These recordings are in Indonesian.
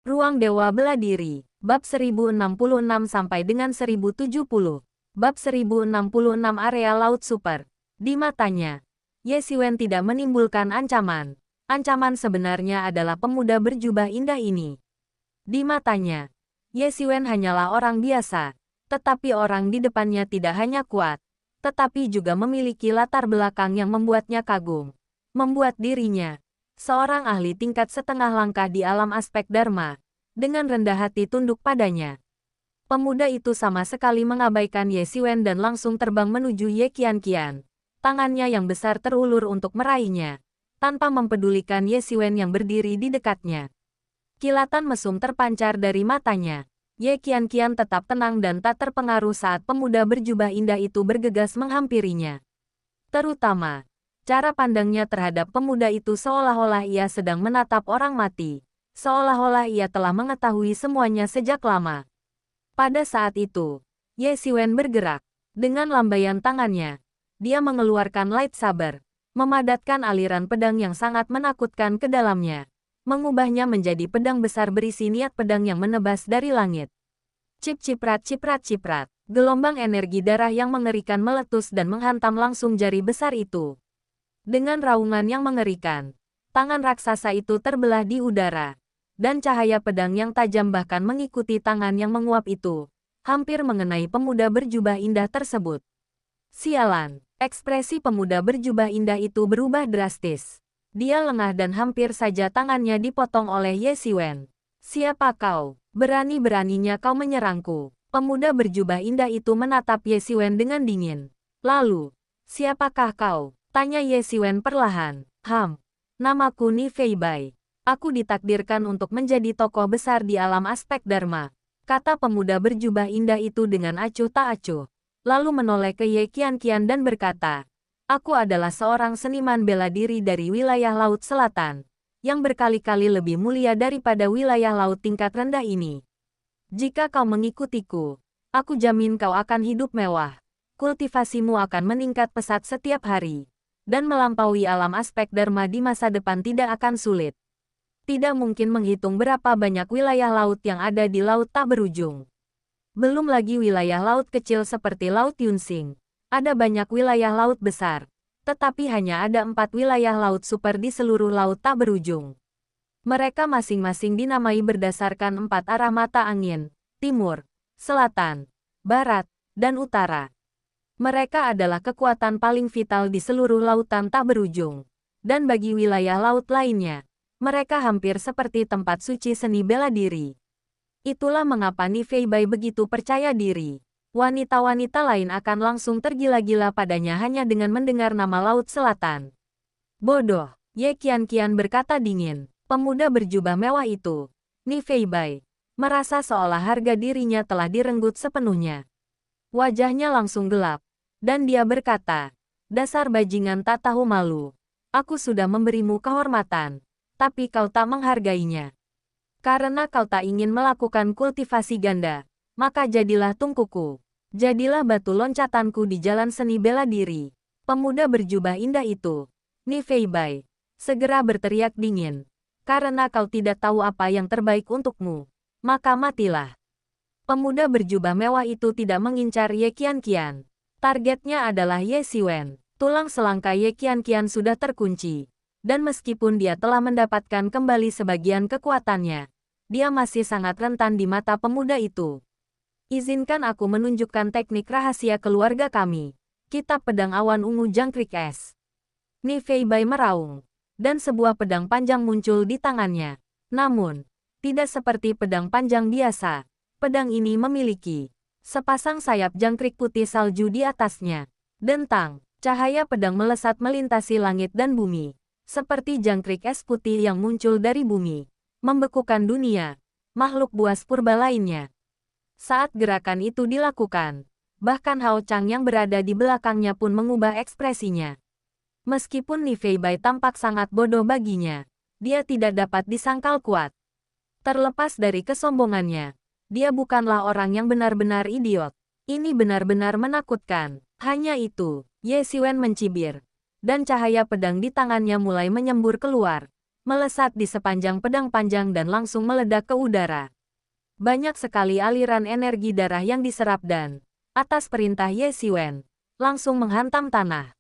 Ruang Dewa Bela Diri, Bab 1066 sampai dengan 1070. Bab 1066 Area Laut Super. Di matanya, Ye Xiwen tidak menimbulkan ancaman. Ancaman sebenarnya adalah pemuda berjubah indah ini. Di matanya, Ye Xiwen hanyalah orang biasa, tetapi orang di depannya tidak hanya kuat, tetapi juga memiliki latar belakang yang membuatnya kagum. Membuat dirinya seorang ahli tingkat setengah langkah di alam aspek Dharma, dengan rendah hati tunduk padanya. Pemuda itu sama sekali mengabaikan Ye Xiwen dan langsung terbang menuju Ye Qianqian. Tangannya yang besar terulur untuk meraihnya, tanpa mempedulikan Ye Xiwen yang berdiri di dekatnya. Kilatan mesum terpancar dari matanya. Ye Qianqian tetap tenang dan tak terpengaruh saat pemuda berjubah indah itu bergegas menghampirinya. Terutama, cara pandangnya terhadap pemuda itu seolah-olah ia sedang menatap orang mati. Seolah-olah ia telah mengetahui semuanya sejak lama. Pada saat itu, Ye Xiwen bergerak. Dengan lambaian tangannya, dia mengeluarkan lightsaber, memadatkan aliran pedang yang sangat menakutkan ke dalamnya, mengubahnya menjadi pedang besar berisi niat pedang yang menebas dari langit. Cip-ciprat ciprat-ciprat, gelombang energi darah yang mengerikan meletus dan menghantam langsung jari besar itu. Dengan raungan yang mengerikan, tangan raksasa itu terbelah di udara, dan cahaya pedang yang tajam bahkan mengikuti tangan yang menguap itu, hampir mengenai pemuda berjubah indah tersebut. Sialan, ekspresi pemuda berjubah indah itu berubah drastis. Dia lengah dan hampir saja tangannya dipotong oleh Ye Xiwen. Siapa kau? Berani-beraninya kau menyerangku. Pemuda berjubah indah itu menatap Ye Xiwen dengan dingin. Lalu, siapakah kau? Tanya Ye Xiwen perlahan. Namaku Ni Fei Bai. Aku ditakdirkan untuk menjadi tokoh besar di alam aspek Dharma, kata pemuda berjubah indah itu dengan acuh tak acuh. Lalu menoleh ke Ye Qianqian dan berkata, aku adalah seorang seniman bela diri dari wilayah Laut Selatan, yang berkali-kali lebih mulia daripada wilayah laut tingkat rendah ini. Jika kau mengikutiku, aku jamin kau akan hidup mewah. Kultivasimu akan meningkat pesat setiap hari, dan melampaui alam aspek Dharma di masa depan tidak akan sulit. Tidak mungkin menghitung berapa banyak wilayah laut yang ada di laut tak berujung. Belum lagi wilayah laut kecil seperti Laut Yunsing. Ada banyak wilayah laut besar, tetapi hanya ada 4 wilayah laut super di seluruh laut tak berujung. Mereka masing-masing dinamai berdasarkan 4 arah mata angin, timur, selatan, barat, dan utara. Mereka adalah kekuatan paling vital di seluruh lautan tak berujung. Dan bagi wilayah laut lainnya, mereka hampir seperti tempat suci seni bela diri. Itulah mengapa Ni Fei Bai begitu percaya diri. Wanita-wanita lain akan langsung tergila-gila padanya hanya dengan mendengar nama Laut Selatan. Bodoh, Ye Qianqian berkata dingin. Pemuda berjubah mewah itu, Ni Fei Bai, merasa seolah harga dirinya telah direnggut sepenuhnya. Wajahnya langsung gelap, dan dia berkata, dasar bajingan tak tahu malu. Aku sudah memberimu kehormatan, tapi kau tak menghargainya. Karena kau tak ingin melakukan kultivasi ganda, maka jadilah tungkuku. Jadilah batu loncatanku di jalan seni bela diri. Pemuda berjubah indah itu, Ni Fei Bai, segera berteriak dingin. Karena kau tidak tahu apa yang terbaik untukmu, maka matilah. Pemuda berjubah mewah itu tidak mengincar Ye Qianqian. Targetnya adalah Ye Xiwen. Tulang selangka Ye Qianqian sudah terkunci. Dan meskipun dia telah mendapatkan kembali sebagian kekuatannya, dia masih sangat rentan di mata pemuda itu. Izinkan aku menunjukkan teknik rahasia keluarga kami. Kitab Pedang Awan Ungu Jangkrik Es. Ni Fei Bai meraung, dan sebuah pedang panjang muncul di tangannya. Namun, tidak seperti pedang panjang biasa. Pedang ini memiliki sepasang sayap jangkrik putih salju di atasnya. Dentang, cahaya pedang melesat melintasi langit dan bumi, seperti jangkrik es putih yang muncul dari bumi, membekukan dunia, makhluk buas purba lainnya. Saat gerakan itu dilakukan, bahkan Hao Chang yang berada di belakangnya pun mengubah ekspresinya. Meskipun Ni Fei Bai tampak sangat bodoh baginya, dia tidak dapat disangkal kuat. Terlepas dari kesombongannya, dia bukanlah orang yang benar-benar idiot. Ini benar-benar menakutkan. Hanya itu, Ye Xiwen mencibir, dan cahaya pedang di tangannya mulai menyembur keluar, melesat di sepanjang pedang panjang dan langsung meledak ke udara. Banyak sekali aliran energi darah yang diserap dan, atas perintah Ye Siwen, langsung menghantam tanah.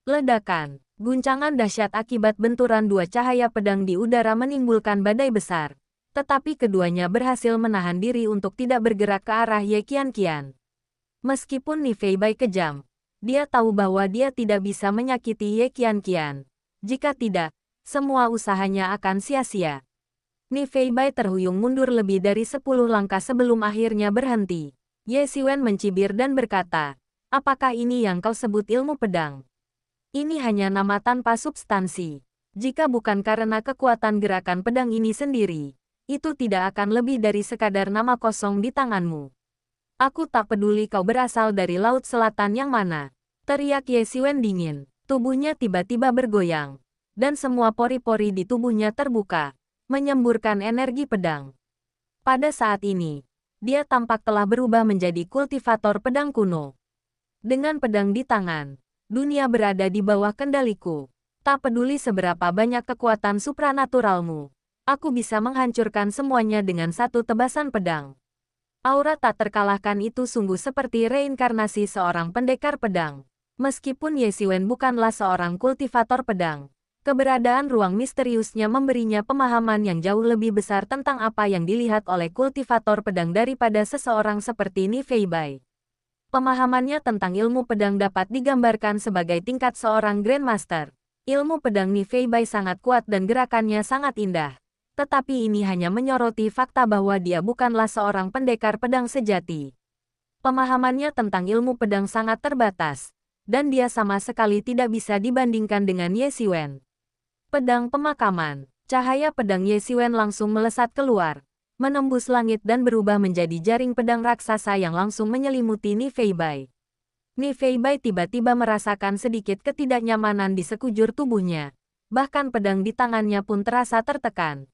Ledakan, guncangan dahsyat akibat benturan dua cahaya pedang di udara menimbulkan badai besar, tetapi keduanya berhasil menahan diri untuk tidak bergerak ke arah Ye Qianqian. Meskipun Ni Feibai kejam, dia tahu bahwa dia tidak bisa menyakiti Ye Qianqian. Jika tidak, semua usahanya akan sia-sia. Ni Feibai terhuyung mundur lebih dari 10 langkah sebelum akhirnya berhenti. Ye Siwen mencibir dan berkata, apakah ini yang kau sebut ilmu pedang? Ini hanya nama tanpa substansi. Jika bukan karena kekuatan gerakan pedang ini sendiri, itu tidak akan lebih dari sekadar nama kosong di tanganmu. Aku tak peduli kau berasal dari Laut Selatan yang mana. Teriak Ye Siwen dingin. Tubuhnya tiba-tiba bergoyang. Dan semua pori-pori di tubuhnya terbuka, menyemburkan energi pedang. Pada saat ini, dia tampak telah berubah menjadi kultivator pedang kuno. Dengan pedang di tangan, dunia berada di bawah kendaliku. Tak peduli seberapa banyak kekuatan supranaturalmu, aku bisa menghancurkan semuanya dengan satu tebasan pedang. Aura tak terkalahkan itu sungguh seperti reinkarnasi seorang pendekar pedang. Meskipun Ye Siwen bukanlah seorang kultivator pedang, keberadaan ruang misteriusnya memberinya pemahaman yang jauh lebih besar tentang apa yang dilihat oleh kultivator pedang daripada seseorang seperti Ni Feibai. Pemahamannya tentang ilmu pedang dapat digambarkan sebagai tingkat seorang Grandmaster. Ilmu pedang Ni Feibai sangat kuat dan gerakannya sangat indah. Tetapi ini hanya menyoroti fakta bahwa dia bukanlah seorang pendekar pedang sejati. Pemahamannya tentang ilmu pedang sangat terbatas, dan dia sama sekali tidak bisa dibandingkan dengan Ye Siwen. Pedang pemakaman. Cahaya pedang Ye Siwen langsung melesat keluar, menembus langit dan berubah menjadi jaring pedang raksasa yang langsung menyelimuti Ni Feibai. Ni Feibai tiba-tiba merasakan sedikit ketidaknyamanan di sekujur tubuhnya. Bahkan pedang di tangannya pun terasa tertekan.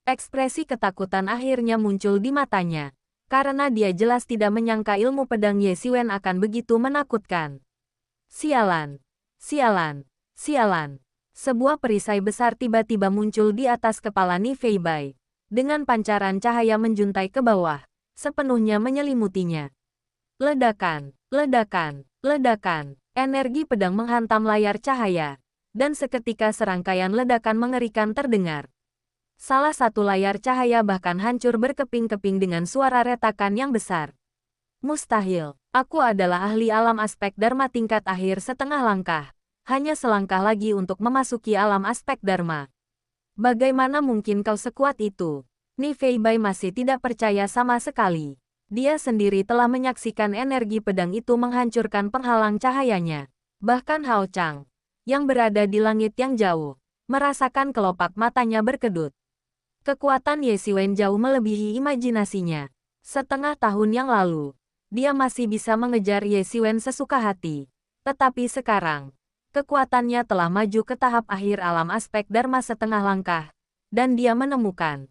Ekspresi ketakutan akhirnya muncul di matanya, karena dia jelas tidak menyangka ilmu pedang Ye Siwen akan begitu menakutkan. Sialan! Sialan! Sialan! Sebuah perisai besar tiba-tiba muncul di atas kepala Ni Feibai, dengan pancaran cahaya menjuntai ke bawah, sepenuhnya menyelimutinya. Ledakan! Ledakan! Ledakan! Energi pedang menghantam layar cahaya, dan seketika serangkaian ledakan mengerikan terdengar. Salah satu layar cahaya bahkan hancur berkeping-keping dengan suara retakan yang besar. Mustahil, aku adalah ahli alam aspek Dharma tingkat akhir setengah langkah. Hanya selangkah lagi untuk memasuki alam aspek Dharma. Bagaimana mungkin kau sekuat itu? Ni Feibai masih tidak percaya sama sekali. Dia sendiri telah menyaksikan energi pedang itu menghancurkan penghalang cahayanya. Bahkan Hao Chang, yang berada di langit yang jauh, merasakan kelopak matanya berkedut. Kekuatan Ye Siwen jauh melebihi imajinasinya. Setengah tahun yang lalu, dia masih bisa mengejar Ye Siwen sesuka hati. Tetapi sekarang, kekuatannya telah maju ke tahap akhir alam aspek Dharma setengah langkah, dan dia menemukan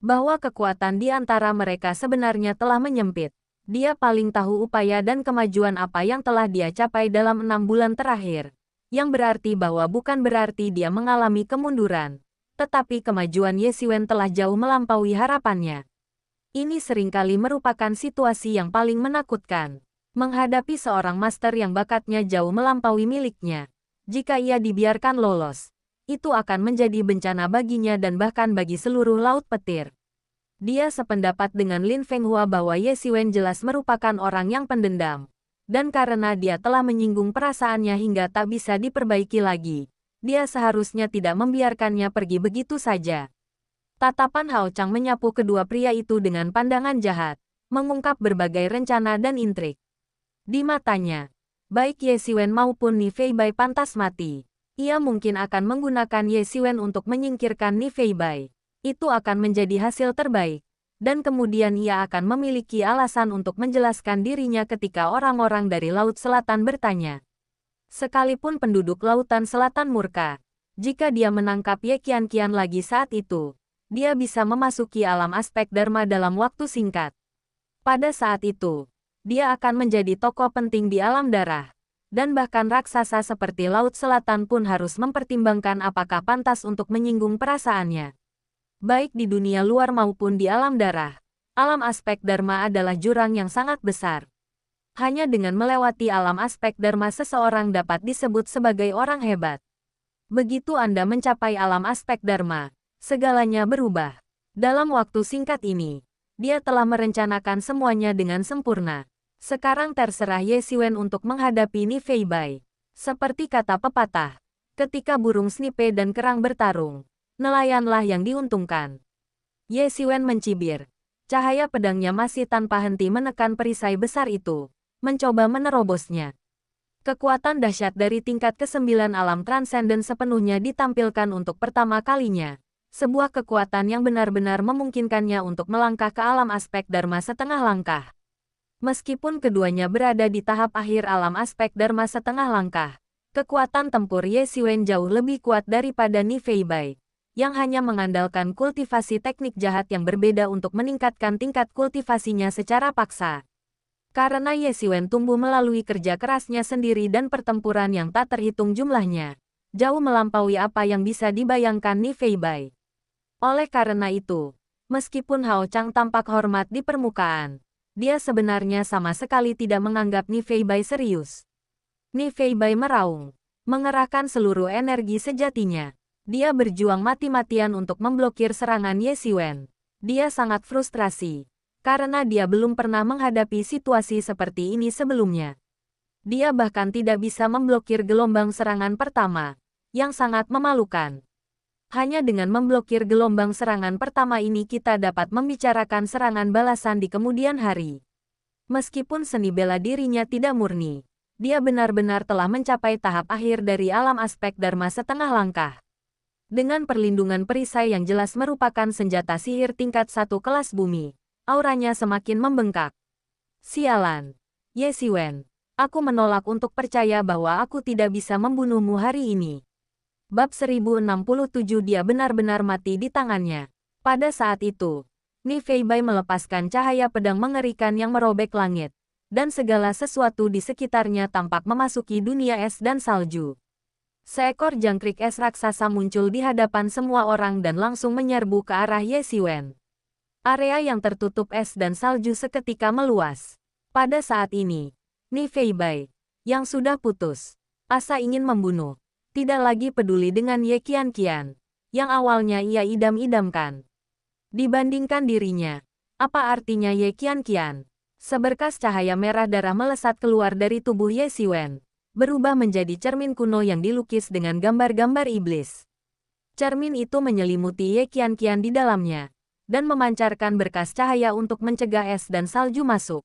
bahwa kekuatan di antara mereka sebenarnya telah menyempit. Dia paling tahu upaya dan kemajuan apa yang telah dia capai dalam 6 bulan terakhir, yang berarti bahwa bukan berarti dia mengalami kemunduran, tetapi kemajuan Ye Siwen telah jauh melampaui harapannya. Ini seringkali merupakan situasi yang paling menakutkan. Menghadapi seorang master yang bakatnya jauh melampaui miliknya, jika ia dibiarkan lolos, itu akan menjadi bencana baginya dan bahkan bagi seluruh Laut Petir. Dia sependapat dengan Lin Fenghua bahwa Ye Siwen jelas merupakan orang yang pendendam, dan karena dia telah menyinggung perasaannya hingga tak bisa diperbaiki lagi, dia seharusnya tidak membiarkannya pergi begitu saja. Tatapan Hao Chang menyapu kedua pria itu dengan pandangan jahat, mengungkap berbagai rencana dan intrik. Di matanya, baik Ye Siwen maupun Ni Feibai pantas mati. Ia mungkin akan menggunakan Ye Siwen untuk menyingkirkan Ni Feibai. Itu akan menjadi hasil terbaik. Dan kemudian ia akan memiliki alasan untuk menjelaskan dirinya ketika orang-orang dari Laut Selatan bertanya. Sekalipun penduduk Lautan Selatan murka, jika dia menangkap Ye Qianqian lagi saat itu, dia bisa memasuki alam aspek Dharma dalam waktu singkat. Pada saat itu, dia akan menjadi tokoh penting di alam darah. Dan bahkan raksasa seperti Laut Selatan pun harus mempertimbangkan apakah pantas untuk menyinggung perasaannya. Baik di dunia luar maupun di alam darah, alam aspek Dharma adalah jurang yang sangat besar. Hanya dengan melewati alam aspek Dharma seseorang dapat disebut sebagai orang hebat. Begitu Anda mencapai alam aspek Dharma, segalanya berubah. Dalam waktu singkat ini, dia telah merencanakan semuanya dengan sempurna. Sekarang terserah Ye Xiwen untuk menghadapi Ni Fei Bai. Seperti kata pepatah, ketika burung snipe dan kerang bertarung, nelayanlah yang diuntungkan. Ye Xiwen mencibir. Cahaya pedangnya masih tanpa henti menekan perisai besar itu, mencoba menerobosnya. Kekuatan dahsyat dari tingkat ke-9 alam transenden sepenuhnya ditampilkan untuk pertama kalinya. Sebuah kekuatan yang benar-benar memungkinkannya untuk melangkah ke alam aspek Dharma setengah langkah. Meskipun keduanya berada di tahap akhir alam aspek Dharma setengah langkah, kekuatan tempur Ye Xiwen jauh lebih kuat daripada Ni Fei Bai, yang hanya mengandalkan kultivasi teknik jahat yang berbeda untuk meningkatkan tingkat kultivasinya secara paksa. Karena Ye Xiwen tumbuh melalui kerja kerasnya sendiri dan pertempuran yang tak terhitung jumlahnya, jauh melampaui apa yang bisa dibayangkan Ni Fei Bai. Oleh karena itu, meskipun Hao Chang tampak hormat di permukaan, dia sebenarnya sama sekali tidak menganggap Ni Fei Bai serius. Ni Fei Bai meraung, mengerahkan seluruh energi sejatinya. Dia berjuang mati-matian untuk memblokir serangan Ye Xiwen. Dia sangat frustrasi, karena dia belum pernah menghadapi situasi seperti ini sebelumnya. Dia bahkan tidak bisa memblokir gelombang serangan pertama, yang sangat memalukan. Hanya dengan memblokir gelombang serangan pertama ini kita dapat membicarakan serangan balasan di kemudian hari. Meskipun seni bela dirinya tidak murni, dia benar-benar telah mencapai tahap akhir dari alam aspek Dharma setengah langkah. Dengan perlindungan perisai yang jelas merupakan senjata sihir tingkat 1 kelas bumi, auranya semakin membengkak. Sialan, Ye Xiwen, aku menolak untuk percaya bahwa aku tidak bisa membunuhmu hari ini. Bab 1067 dia benar-benar mati di tangannya. Pada saat itu, Ni Fei Bai melepaskan cahaya pedang mengerikan yang merobek langit, dan segala sesuatu di sekitarnya tampak memasuki dunia es dan salju. Seekor jangkrik es raksasa muncul di hadapan semua orang dan langsung menyerbu ke arah Ye Xiwen. Area yang tertutup es dan salju seketika meluas. Pada saat ini, Ni Fei Bai, yang sudah putus asa ingin membunuh, tidak lagi peduli dengan Ye Qianqian, yang awalnya ia idam-idamkan. Dibandingkan dirinya, apa artinya Ye Qianqian? Seberkas cahaya merah darah melesat keluar dari tubuh Ye Xiwen, berubah menjadi cermin kuno yang dilukis dengan gambar-gambar iblis. Cermin itu menyelimuti Ye Qianqian di dalamnya, dan memancarkan berkas cahaya untuk mencegah es dan salju masuk.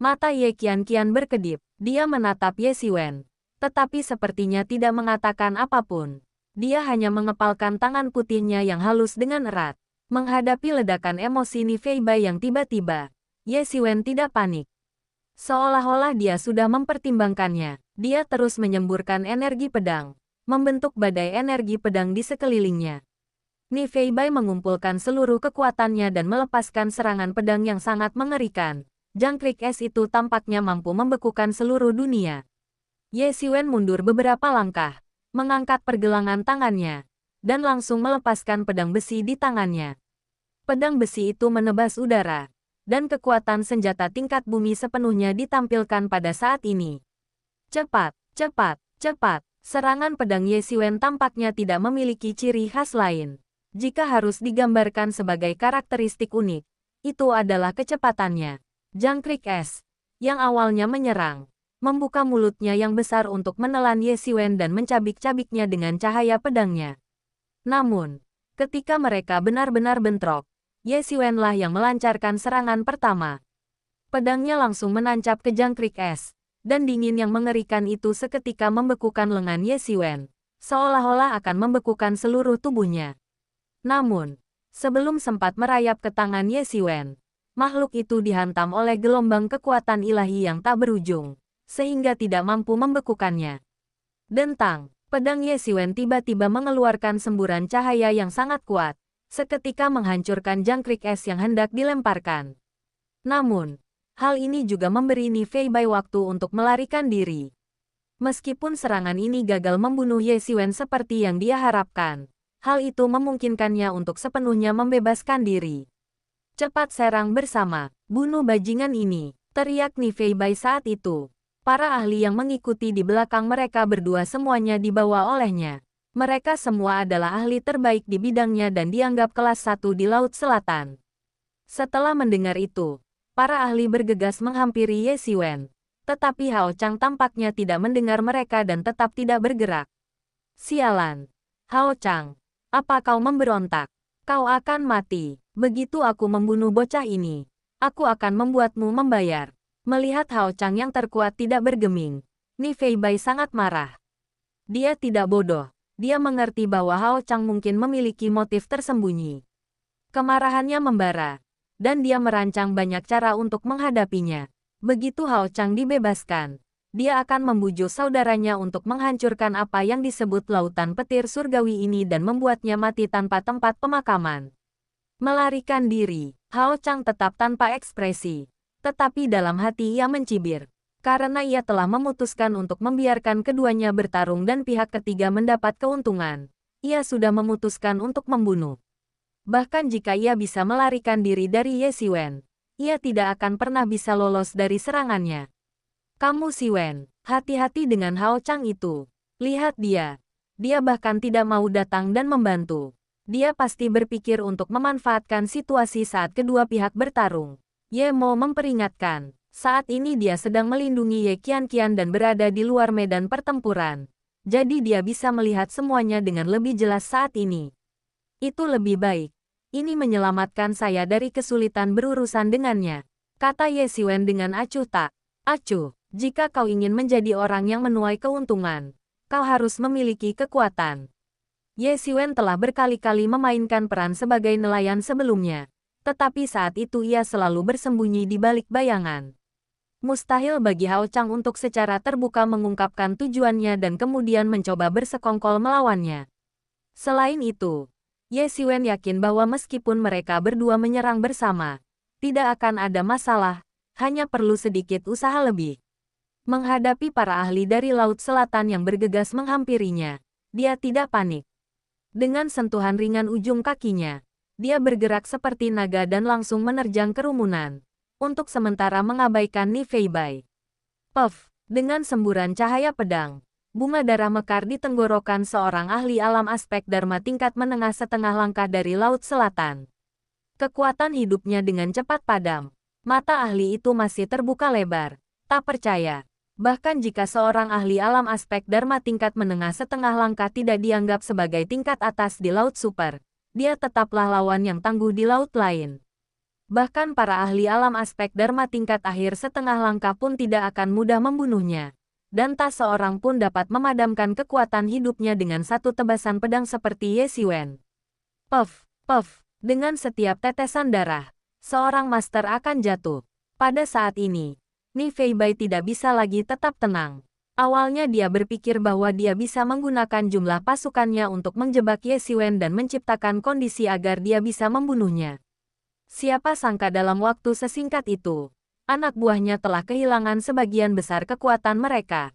Mata Ye Qianqian berkedip, dia menatap Ye Xiwen, tetapi sepertinya tidak mengatakan apapun. Dia hanya mengepalkan tangan putihnya yang halus dengan erat. Menghadapi ledakan emosi Ni Fei Bai yang tiba-tiba, Ye Xiwen tidak panik. Seolah-olah dia sudah mempertimbangkannya, dia terus menyemburkan energi pedang, membentuk badai energi pedang di sekelilingnya. Ni Fei Bai mengumpulkan seluruh kekuatannya dan melepaskan serangan pedang yang sangat mengerikan. Jangkrik es itu tampaknya mampu membekukan seluruh dunia. Ye Xiwen mundur beberapa langkah, mengangkat pergelangan tangannya, dan langsung melepaskan pedang besi di tangannya. Pedang besi itu menebas udara, dan kekuatan senjata tingkat bumi sepenuhnya ditampilkan pada saat ini. Cepat, cepat, cepat. Serangan pedang Ye Xiwen tampaknya tidak memiliki ciri khas lain. Jika harus digambarkan sebagai karakteristik unik, itu adalah kecepatannya. Jangkrik es, yang awalnya menyerang, membuka mulutnya yang besar untuk menelan Ye Xiwen dan mencabik-cabiknya dengan cahaya pedangnya. Namun, ketika mereka benar-benar bentrok, Ye Xiwen lah yang melancarkan serangan pertama. Pedangnya langsung menancap ke jangkrik es, dan dingin yang mengerikan itu seketika membekukan lengan Ye Xiwen, seolah-olah akan membekukan seluruh tubuhnya. Namun, sebelum sempat merayap ke tangan Ye Xiwen, makhluk itu dihantam oleh gelombang kekuatan ilahi yang tak berujung, sehingga tidak mampu membekukannya. Dentang, pedang Ye Xiwen tiba-tiba mengeluarkan semburan cahaya yang sangat kuat, seketika menghancurkan jangkrik es yang hendak dilemparkan. Namun, hal ini juga memberi Ni Fei Bai waktu untuk melarikan diri. Meskipun serangan ini gagal membunuh Ye Xiwen seperti yang dia harapkan, hal itu memungkinkannya untuk sepenuhnya membebaskan diri. Cepat serang bersama, bunuh bajingan ini, teriak Ni Fei Bai saat itu. Para ahli yang mengikuti di belakang mereka berdua semuanya dibawa olehnya. Mereka semua adalah ahli terbaik di bidangnya dan dianggap kelas 1 di Laut Selatan. Setelah mendengar itu, para ahli bergegas menghampiri Ye Xiwen. Tetapi Hao Chang tampaknya tidak mendengar mereka dan tetap tidak bergerak. Sialan. Hao Chang, apa kau memberontak? Kau akan mati. Begitu aku membunuh bocah ini, aku akan membuatmu membayar. Melihat Hao Chang yang terkuat tidak bergeming, Ni Fei Bai sangat marah. Dia tidak bodoh. Dia mengerti bahwa Hao Chang mungkin memiliki motif tersembunyi. Kemarahannya membara, dan dia merancang banyak cara untuk menghadapinya. Begitu Hao Chang dibebaskan, dia akan membujuk saudaranya untuk menghancurkan apa yang disebut lautan petir surgawi ini dan membuatnya mati tanpa tempat pemakaman. Melarikan diri, Hao Chang tetap tanpa ekspresi. Tetapi dalam hati ia mencibir. Karena ia telah memutuskan untuk membiarkan keduanya bertarung dan pihak ketiga mendapat keuntungan. Ia sudah memutuskan untuk membunuh. Bahkan jika ia bisa melarikan diri dari Ye Xiwen, ia tidak akan pernah bisa lolos dari serangannya. Kamu Xiwen, hati-hati dengan Hao Chang itu. Lihat dia. Dia bahkan tidak mau datang dan membantu. Dia pasti berpikir untuk memanfaatkan situasi saat kedua pihak bertarung. Ye Mo memperingatkan, saat ini dia sedang melindungi Ye Qianqian dan berada di luar medan pertempuran. Jadi dia bisa melihat semuanya dengan lebih jelas saat ini. Itu lebih baik. Ini menyelamatkan saya dari kesulitan berurusan dengannya, kata Ye Xiwen dengan acuh tak acuh. Jika kau ingin menjadi orang yang menuai keuntungan, kau harus memiliki kekuatan. Ye Xiwen telah berkali-kali memainkan peran sebagai nelayan sebelumnya, tetapi saat itu ia selalu bersembunyi di balik bayangan. Mustahil bagi Hao Chang untuk secara terbuka mengungkapkan tujuannya dan kemudian mencoba bersekongkol melawannya. Selain itu, Ye Xiwen yakin bahwa meskipun mereka berdua menyerang bersama, tidak akan ada masalah, hanya perlu sedikit usaha lebih. Menghadapi para ahli dari Laut Selatan yang bergegas menghampirinya, dia tidak panik. Dengan sentuhan ringan ujung kakinya, dia bergerak seperti naga dan langsung menerjang kerumunan, untuk sementara mengabaikan Ni Fei Bai. Puff, dengan semburan cahaya pedang, bunga darah mekar di tenggorokan seorang ahli alam aspek Dharma tingkat menengah setengah langkah dari Laut Selatan. Kekuatan hidupnya dengan cepat padam. Mata ahli itu masih terbuka lebar. Tak percaya. Bahkan jika seorang ahli alam aspek Dharma tingkat menengah setengah langkah tidak dianggap sebagai tingkat atas di Laut Super, dia tetaplah lawan yang tangguh di laut lain. Bahkan para ahli alam aspek Dharma tingkat akhir setengah langkah pun tidak akan mudah membunuhnya. Dan tak seorang pun dapat memadamkan kekuatan hidupnya dengan satu tebasan pedang seperti Ye Xiwen. Puff, puff, dengan setiap tetesan darah, seorang master akan jatuh. Pada saat ini, Ni Fei Bai tidak bisa lagi tetap tenang. Awalnya dia berpikir bahwa dia bisa menggunakan jumlah pasukannya untuk menjebak Ye Xiwen dan menciptakan kondisi agar dia bisa membunuhnya. Siapa sangka dalam waktu sesingkat itu, anak buahnya telah kehilangan sebagian besar kekuatan mereka.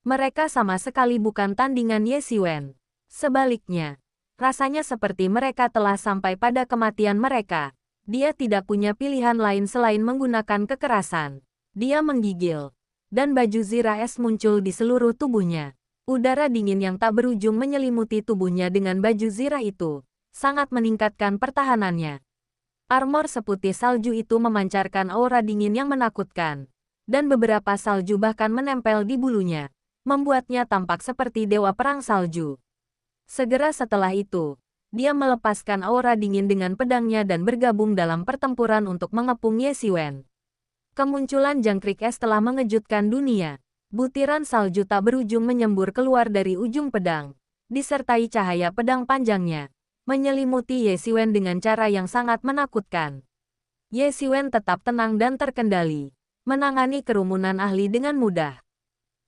Mereka sama sekali bukan tandingan Ye Xiwen. Sebaliknya, rasanya seperti mereka telah sampai pada kematian mereka. Dia tidak punya pilihan lain selain menggunakan kekerasan. Dia menggigil, dan baju zirah es muncul di seluruh tubuhnya. Udara dingin yang tak berujung menyelimuti tubuhnya dengan baju zirah itu, sangat meningkatkan pertahanannya. Armor seputih salju itu memancarkan aura dingin yang menakutkan, dan beberapa salju bahkan menempel di bulunya, membuatnya tampak seperti dewa perang salju. Segera setelah itu, dia melepaskan aura dingin dengan pedangnya dan bergabung dalam pertempuran untuk mengepung Ye Xiwen. Kemunculan jangkrik es telah mengejutkan dunia. Butiran salju tak berujung menyembur keluar dari ujung pedang, disertai cahaya pedang panjangnya, menyelimuti Ye Xiwen dengan cara yang sangat menakutkan. Ye Xiwen tetap tenang dan terkendali, menangani kerumunan ahli dengan mudah.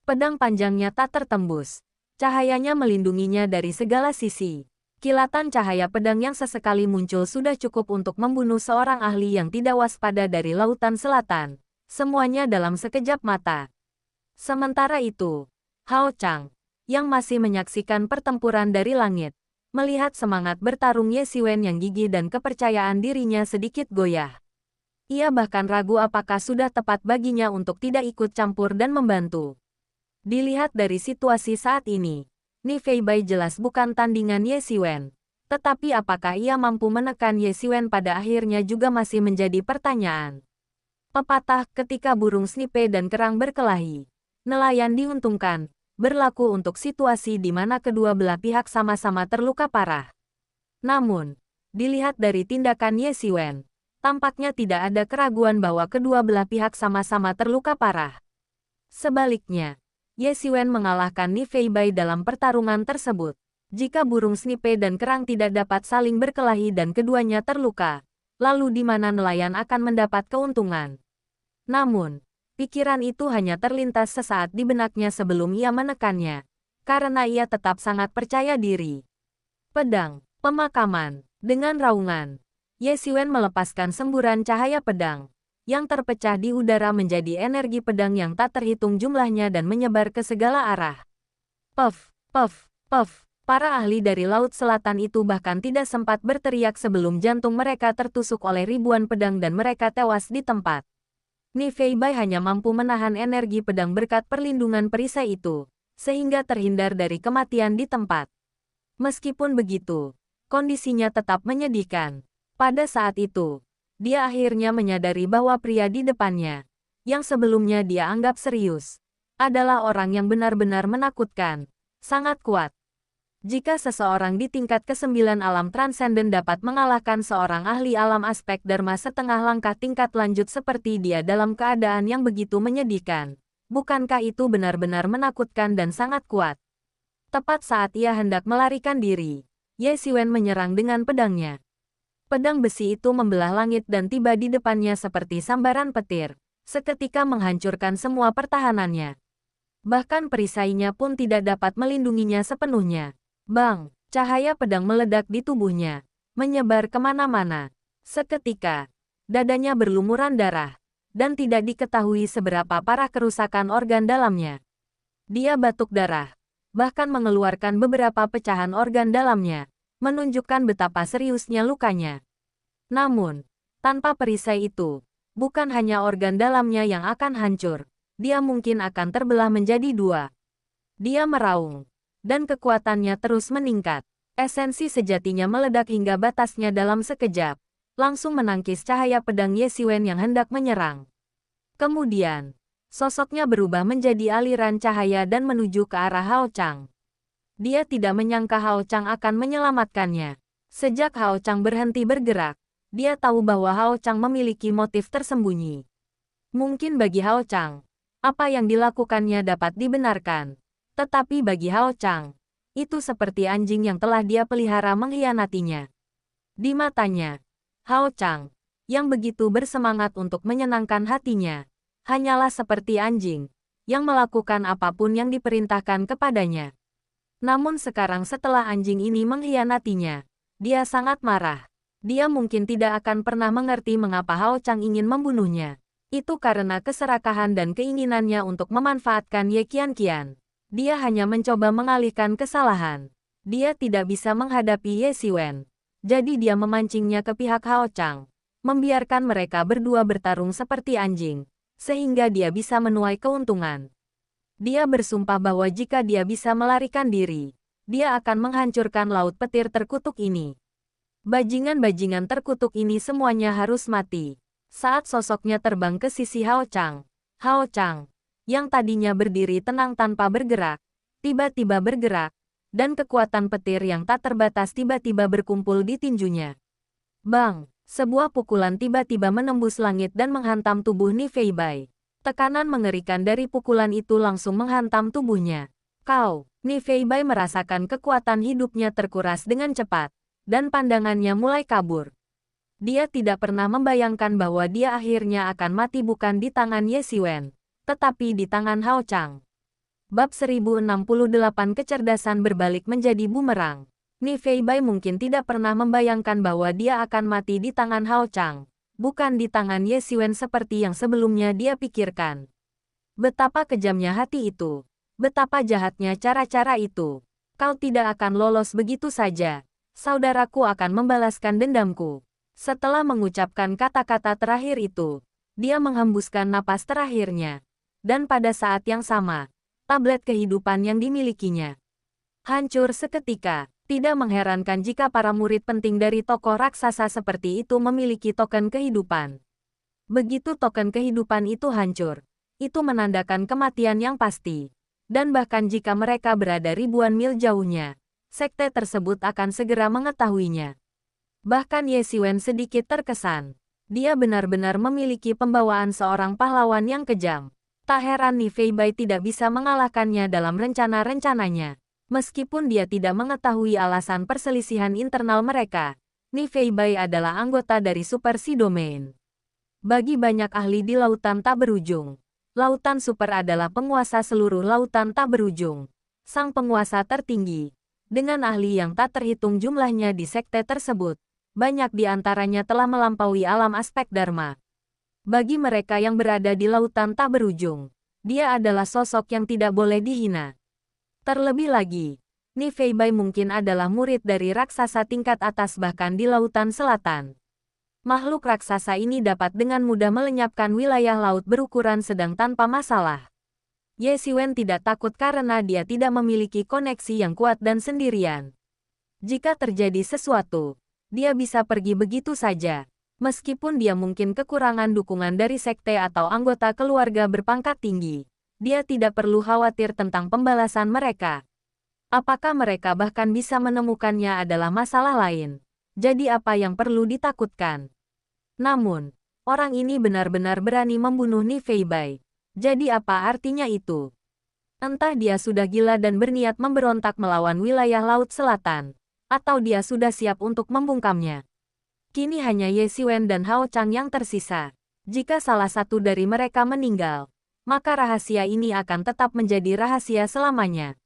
Pedang panjangnya tak tertembus, cahayanya melindunginya dari segala sisi. Kilatan cahaya pedang yang sesekali muncul sudah cukup untuk membunuh seorang ahli yang tidak waspada dari Lautan Selatan, semuanya dalam sekejap mata. Sementara itu, Hao Chang, yang masih menyaksikan pertempuran dari langit, melihat semangat bertarung Ye Siwen yang gigih dan kepercayaan dirinya sedikit goyah. Ia bahkan ragu apakah sudah tepat baginya untuk tidak ikut campur dan membantu. Dilihat dari situasi saat ini, Ni Feibai jelas bukan tandingan Ye Siwen. Tetapi apakah ia mampu menekan Ye Siwen pada akhirnya juga masih menjadi pertanyaan. Pepatah, ketika burung snipe dan kerang berkelahi, nelayan diuntungkan, berlaku untuk situasi di mana kedua belah pihak sama-sama terluka parah. Namun, dilihat dari tindakan Ye Siwen, tampaknya tidak ada keraguan bahwa kedua belah pihak sama-sama terluka parah. Sebaliknya, Ye Siwen mengalahkan Ni Feibai dalam pertarungan tersebut. Jika burung snipe dan kerang tidak dapat saling berkelahi dan keduanya terluka, lalu di mana nelayan akan mendapat keuntungan? Namun, pikiran itu hanya terlintas sesaat di benaknya sebelum ia menekannya, karena ia tetap sangat percaya diri. Pedang, pemakaman, dengan raungan, Ye Siwen melepaskan semburan cahaya pedang, yang terpecah di udara menjadi energi pedang yang tak terhitung jumlahnya dan menyebar ke segala arah. Puff, puff, puff. Para ahli dari Laut Selatan itu bahkan tidak sempat berteriak sebelum jantung mereka tertusuk oleh ribuan pedang dan mereka tewas di tempat. Ni Feibai hanya mampu menahan energi pedang berkat perlindungan perisai itu, sehingga terhindar dari kematian di tempat. Meskipun begitu, kondisinya tetap menyedihkan. Pada saat itu, dia akhirnya menyadari bahwa pria di depannya, yang sebelumnya dia anggap serius, adalah orang yang benar-benar menakutkan, sangat kuat. Jika seseorang di tingkat ke-9 alam transenden dapat mengalahkan seorang ahli alam aspek Dharma setengah langkah tingkat lanjut seperti dia dalam keadaan yang begitu menyedihkan, bukankah itu benar-benar menakutkan dan sangat kuat? Tepat saat ia hendak melarikan diri, Ye Siwen menyerang dengan pedangnya. Pedang besi itu membelah langit dan tiba di depannya seperti sambaran petir, seketika menghancurkan semua pertahanannya. Bahkan perisainya pun tidak dapat melindunginya sepenuhnya. Bang! Cahaya pedang meledak di tubuhnya, menyebar kemana-mana. Seketika, dadanya berlumuran darah, dan tidak diketahui seberapa parah kerusakan organ dalamnya. Dia batuk darah, bahkan mengeluarkan beberapa pecahan organ dalamnya, menunjukkan betapa seriusnya lukanya. Namun, tanpa perisai itu, bukan hanya organ dalamnya yang akan hancur, dia mungkin akan terbelah menjadi dua. Dia meraung, dan kekuatannya terus meningkat. Esensi sejatinya meledak hingga batasnya dalam sekejap, langsung menangkis cahaya pedang Ye Siwen yang hendak menyerang. Kemudian, sosoknya berubah menjadi aliran cahaya dan menuju ke arah Hao Chang. Dia tidak menyangka Hao Chang akan menyelamatkannya. Sejak Hao Chang berhenti bergerak, dia tahu bahwa Hao Chang memiliki motif tersembunyi. Mungkin bagi Hao Chang, apa yang dilakukannya dapat dibenarkan. Tetapi bagi Hao Chang, itu seperti anjing yang telah dia pelihara mengkhianatinya. Di matanya, Hao Chang, yang begitu bersemangat untuk menyenangkan hatinya, hanyalah seperti anjing, yang melakukan apapun yang diperintahkan kepadanya. Namun sekarang setelah anjing ini mengkhianatinya, dia sangat marah. Dia mungkin tidak akan pernah mengerti mengapa Hao Chang ingin membunuhnya. Itu karena keserakahan dan keinginannya untuk memanfaatkan Ye Qianqian. Dia hanya mencoba mengalihkan kesalahan. Dia tidak bisa menghadapi Ye Siwen. Jadi dia memancingnya ke pihak Hao Chang, membiarkan mereka berdua bertarung seperti anjing, sehingga dia bisa menuai keuntungan. Dia bersumpah bahwa jika dia bisa melarikan diri, dia akan menghancurkan laut petir terkutuk ini. Bajingan-bajingan terkutuk ini semuanya harus mati. Saat sosoknya terbang ke sisi Hao Chang, yang tadinya berdiri tenang tanpa bergerak, tiba-tiba bergerak, dan kekuatan petir yang tak terbatas tiba-tiba berkumpul di tinjunya. Bang! Sebuah pukulan tiba-tiba menembus langit dan menghantam tubuh Ni Feibai. Tekanan mengerikan dari pukulan itu langsung menghantam tubuhnya. Kau! Ni Feibai merasakan kekuatan hidupnya terkuras dengan cepat, dan pandangannya mulai kabur. Dia tidak pernah membayangkan bahwa dia akhirnya akan mati bukan di tangan Ye Siwen, tetapi di tangan Hao Chang. Bab 1068 Kecerdasan berbalik menjadi bumerang. Ni Feibai mungkin tidak pernah membayangkan bahwa dia akan mati di tangan Hao Chang, bukan di tangan Ye Siwen seperti yang sebelumnya dia pikirkan. Betapa kejamnya hati itu. Betapa jahatnya cara-cara itu. Kau tidak akan lolos begitu saja. Saudaraku akan membalaskan dendamku. Setelah mengucapkan kata-kata terakhir itu, dia menghembuskan napas terakhirnya. Dan pada saat yang sama, tablet kehidupan yang dimilikinya hancur seketika. Tidak mengherankan jika para murid penting dari tokoh raksasa seperti itu memiliki token kehidupan. Begitu token kehidupan itu hancur, itu menandakan kematian yang pasti. Dan bahkan jika mereka berada ribuan mil jauhnya, sekte tersebut akan segera mengetahuinya. Bahkan Ye Xiwen sedikit terkesan. Dia benar-benar memiliki pembawaan seorang pahlawan yang kejam. Tak heran Ni Feibai tidak bisa mengalahkannya dalam rencana-rencananya. Meskipun dia tidak mengetahui alasan perselisihan internal mereka, Ni Feibai adalah anggota dari Super Sea Domain. Bagi banyak ahli di lautan tak berujung, lautan super adalah penguasa seluruh lautan tak berujung. Sang penguasa tertinggi, dengan ahli yang tak terhitung jumlahnya di sekte tersebut, banyak di antaranya telah melampaui alam aspek Dharma. Bagi mereka yang berada di lautan tak berujung, dia adalah sosok yang tidak boleh dihina. Terlebih lagi, Ni Feibai mungkin adalah murid dari raksasa tingkat atas bahkan di lautan selatan. Makhluk raksasa ini dapat dengan mudah melenyapkan wilayah laut berukuran sedang tanpa masalah. Ye Xiwen tidak takut karena dia tidak memiliki koneksi yang kuat dan sendirian. Jika terjadi sesuatu, dia bisa pergi begitu saja. Meskipun dia mungkin kekurangan dukungan dari sekte atau anggota keluarga berpangkat tinggi, dia tidak perlu khawatir tentang pembalasan mereka. Apakah mereka bahkan bisa menemukannya adalah masalah lain. Jadi apa yang perlu ditakutkan? Namun, orang ini benar-benar berani membunuh Ni Feibai. Jadi apa artinya itu? Entah dia sudah gila dan berniat memberontak melawan wilayah Laut Selatan, atau dia sudah siap untuk membungkamnya. Kini hanya Ye Xiwen dan Hao Chang yang tersisa. Jika salah satu dari mereka meninggal, maka rahasia ini akan tetap menjadi rahasia selamanya.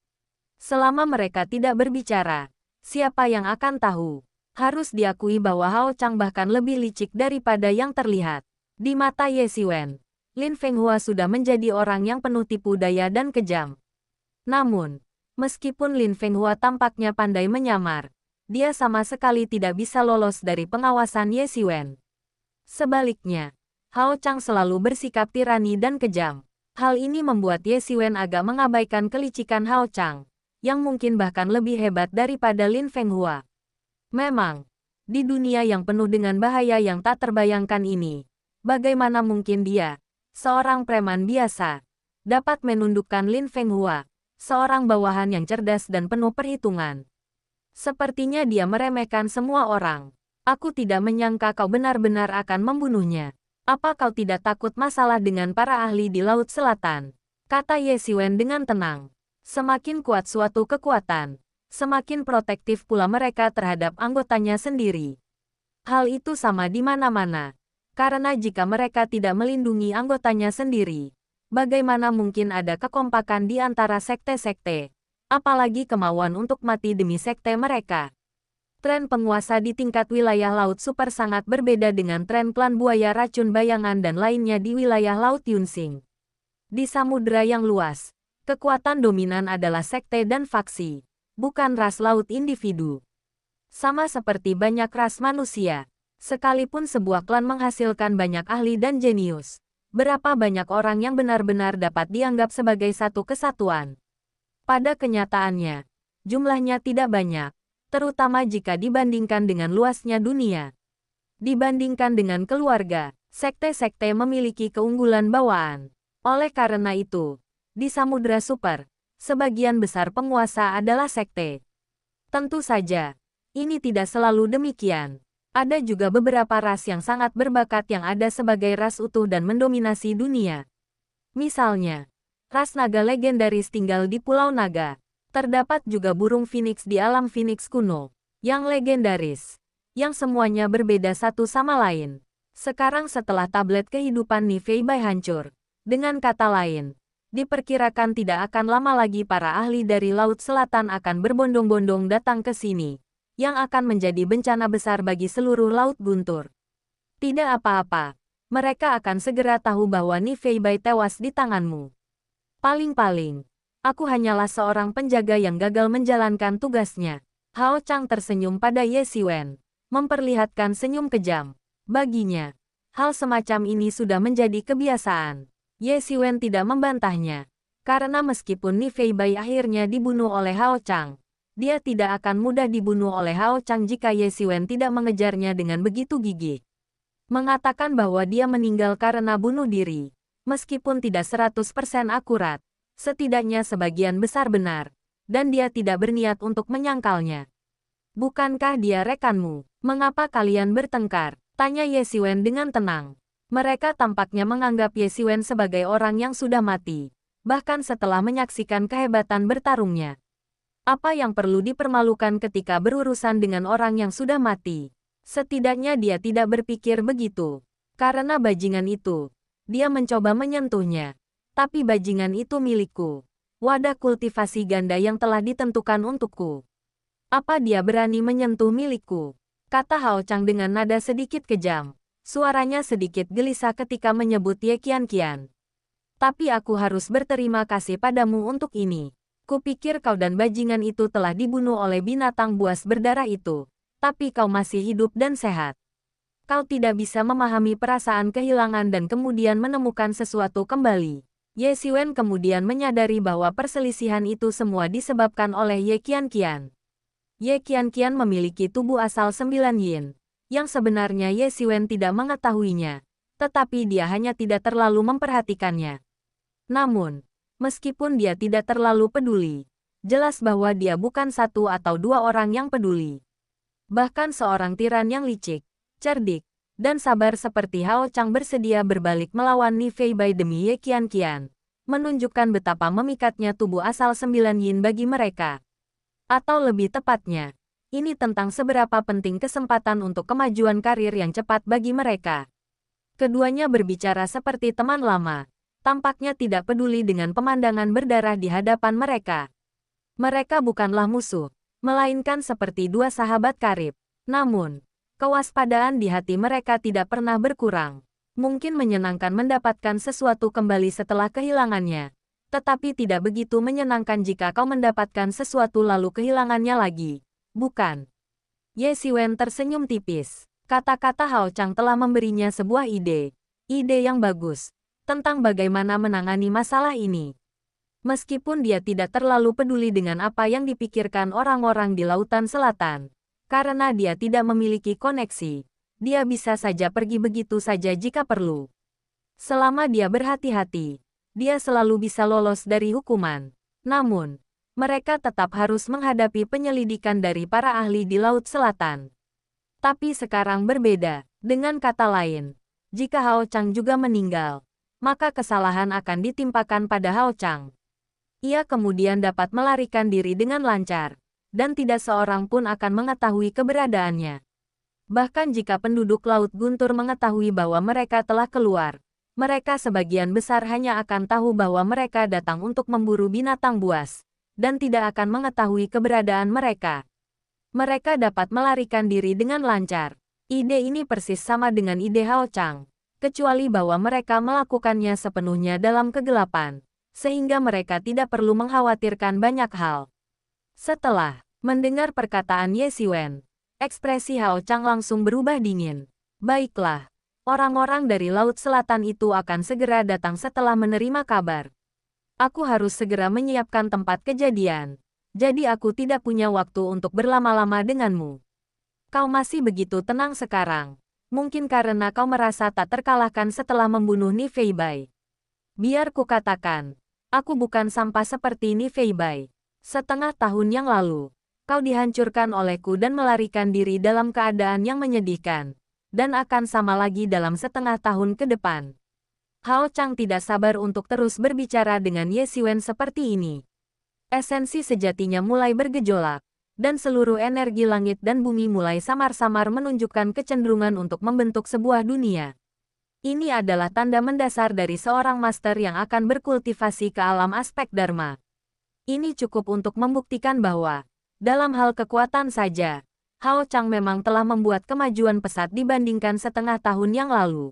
Selama mereka tidak berbicara, siapa yang akan tahu? Harus diakui bahwa Hao Chang bahkan lebih licik daripada yang terlihat. Di mata Ye Xiwen, Lin Fenghua sudah menjadi orang yang penuh tipu daya dan kejam. Namun, meskipun Lin Fenghua tampaknya pandai menyamar, dia sama sekali tidak bisa lolos dari pengawasan Ye Xiwen. Sebaliknya, Hao Chang selalu bersikap tirani dan kejam. Hal ini membuat Ye Xiwen agak mengabaikan kelicikan Hao Chang, yang mungkin bahkan lebih hebat daripada Lin Fenghua. Memang, di dunia yang penuh dengan bahaya yang tak terbayangkan ini, bagaimana mungkin dia, seorang preman biasa, dapat menundukkan Lin Fenghua, seorang bawahan yang cerdas dan penuh perhitungan. Sepertinya dia meremehkan semua orang. Aku tidak menyangka kau benar-benar akan membunuhnya. Apa kau tidak takut masalah dengan para ahli di Laut Selatan? Kata Ye Xiwen dengan tenang. Semakin kuat suatu kekuatan, semakin protektif pula mereka terhadap anggotanya sendiri. Hal itu sama di mana-mana. Karena jika mereka tidak melindungi anggotanya sendiri, bagaimana mungkin ada kekompakan di antara sekte-sekte? Apalagi kemauan untuk mati demi sekte mereka. Tren penguasa di tingkat wilayah Laut Super sangat berbeda dengan tren klan buaya racun bayangan dan lainnya di wilayah Laut Yunsing. Di samudera yang luas, kekuatan dominan adalah sekte dan faksi, bukan ras laut individu. Sama seperti banyak ras manusia, sekalipun sebuah klan menghasilkan banyak ahli dan jenius, berapa banyak orang yang benar-benar dapat dianggap sebagai satu kesatuan? Pada kenyataannya, jumlahnya tidak banyak. Terutama jika dibandingkan dengan luasnya dunia. Dibandingkan dengan keluarga, sekte-sekte memiliki keunggulan bawaan. Oleh karena itu, di Samudra Super, sebagian besar penguasa adalah sekte. Tentu saja, ini tidak selalu demikian. Ada juga beberapa ras yang sangat berbakat yang ada sebagai ras utuh dan mendominasi dunia. Misalnya, ras naga legendaris tinggal di Pulau Naga. Terdapat juga burung Phoenix di alam Phoenix kuno, yang legendaris, yang semuanya berbeda satu sama lain. Sekarang setelah tablet kehidupan Ni Feibai hancur, dengan kata lain, diperkirakan tidak akan lama lagi para ahli dari Laut Selatan akan berbondong-bondong datang ke sini, yang akan menjadi bencana besar bagi seluruh Laut Guntur. Tidak apa-apa, mereka akan segera tahu bahwa Ni Feibai tewas di tanganmu. Paling-paling, Aku hanyalah seorang penjaga yang gagal menjalankan tugasnya. Hao Chang tersenyum pada Ye Siwen, memperlihatkan senyum kejam. Baginya, hal semacam ini sudah menjadi kebiasaan. Ye Siwen tidak membantahnya, karena meskipun Ni Feibai akhirnya dibunuh oleh Hao Chang, dia tidak akan mudah dibunuh oleh Hao Chang jika Ye Siwen tidak mengejarnya dengan begitu gigih. Mengatakan bahwa dia meninggal karena bunuh diri, meskipun tidak 100% akurat, setidaknya sebagian besar benar, dan dia tidak berniat untuk menyangkalnya. Bukankah dia rekanmu? Mengapa kalian bertengkar? Tanya Ye Siwen dengan tenang. Mereka tampaknya menganggap Ye Siwen sebagai orang yang sudah mati, bahkan setelah menyaksikan kehebatan bertarungnya. Apa yang perlu dipermalukan ketika berurusan dengan orang yang sudah mati? Setidaknya dia tidak berpikir begitu. Karena bajingan itu, dia mencoba menyentuhnya. Tapi bajingan itu milikku. Wadah kultivasi ganda yang telah ditentukan untukku. Apa dia berani menyentuh milikku? Kata Hao Chang dengan nada sedikit kejam. Suaranya sedikit gelisah ketika menyebut Ye Qianqian. Tapi aku harus berterima kasih padamu untuk ini. Kupikir kau dan bajingan itu telah dibunuh oleh binatang buas berdarah itu. Tapi kau masih hidup dan sehat. Kau tidak bisa memahami perasaan kehilangan dan kemudian menemukan sesuatu kembali. Ye Siwen kemudian menyadari bahwa perselisihan itu semua disebabkan oleh Ye Qianqian. Ye Qianqian memiliki tubuh asal 9 yin, yang sebenarnya Ye Siwen tidak mengetahuinya, tetapi dia hanya tidak terlalu memperhatikannya. Namun, meskipun dia tidak terlalu peduli, jelas bahwa dia bukan satu atau dua orang yang peduli. Bahkan seorang tiran yang licik, cerdik, dan sabar seperti Hao Chang bersedia berbalik melawan Ni Feibai demi Ye Qianqian, menunjukkan betapa memikatnya tubuh asal 9 yin bagi mereka. Atau lebih tepatnya, ini tentang seberapa penting kesempatan untuk kemajuan karir yang cepat bagi mereka. Keduanya berbicara seperti teman lama, tampaknya tidak peduli dengan pemandangan berdarah di hadapan mereka. Mereka bukanlah musuh, melainkan seperti dua sahabat karib. Namun, kewaspadaan di hati mereka tidak pernah berkurang. Mungkin menyenangkan mendapatkan sesuatu kembali setelah kehilangannya, tetapi tidak begitu menyenangkan jika kau mendapatkan sesuatu lalu kehilangannya lagi, bukan? Ye Siwen tersenyum tipis. Kata-kata Hao Chang telah memberinya sebuah ide yang bagus, tentang bagaimana menangani masalah ini. Meskipun dia tidak terlalu peduli dengan apa yang dipikirkan orang-orang di Lautan Selatan, karena dia tidak memiliki koneksi, dia bisa saja pergi begitu saja jika perlu. Selama dia berhati-hati, dia selalu bisa lolos dari hukuman. Namun, mereka tetap harus menghadapi penyelidikan dari para ahli di Laut Selatan. Tapi sekarang berbeda, dengan kata lain, jika Hao Chang juga meninggal, maka kesalahan akan ditimpakan pada Hao Chang. Ia kemudian dapat melarikan diri dengan lancar, dan tidak seorang pun akan mengetahui keberadaannya. Bahkan jika penduduk Laut Guntur mengetahui bahwa mereka telah keluar, mereka sebagian besar hanya akan tahu bahwa mereka datang untuk memburu binatang buas, dan tidak akan mengetahui keberadaan mereka. Mereka dapat melarikan diri dengan lancar. Ide ini persis sama dengan ide Hao Chang, kecuali bahwa mereka melakukannya sepenuhnya dalam kegelapan, sehingga mereka tidak perlu mengkhawatirkan banyak hal. Setelah mendengar perkataan Ye Siwen, ekspresi Hao Chang langsung berubah dingin. Baiklah, orang-orang dari Laut Selatan itu akan segera datang setelah menerima kabar. Aku harus segera menyiapkan tempat kejadian, jadi aku tidak punya waktu untuk berlama-lama denganmu. Kau masih begitu tenang sekarang, mungkin karena kau merasa tak terkalahkan setelah membunuh Ni Feibai. Biar ku katakan, aku bukan sampah seperti Ni Feibai. Setengah tahun yang lalu, kau dihancurkan olehku dan melarikan diri dalam keadaan yang menyedihkan, dan akan sama lagi dalam setengah tahun ke depan. Hao Chang tidak sabar untuk terus berbicara dengan Ye Siwen seperti ini. Esensi sejatinya mulai bergejolak, dan seluruh energi langit dan bumi mulai samar-samar menunjukkan kecenderungan untuk membentuk sebuah dunia. Ini adalah tanda mendasar dari seorang master yang akan berkultivasi ke alam aspek Dharma. Ini cukup untuk membuktikan bahwa, dalam hal kekuatan saja, Hao Chang memang telah membuat kemajuan pesat dibandingkan setengah tahun yang lalu.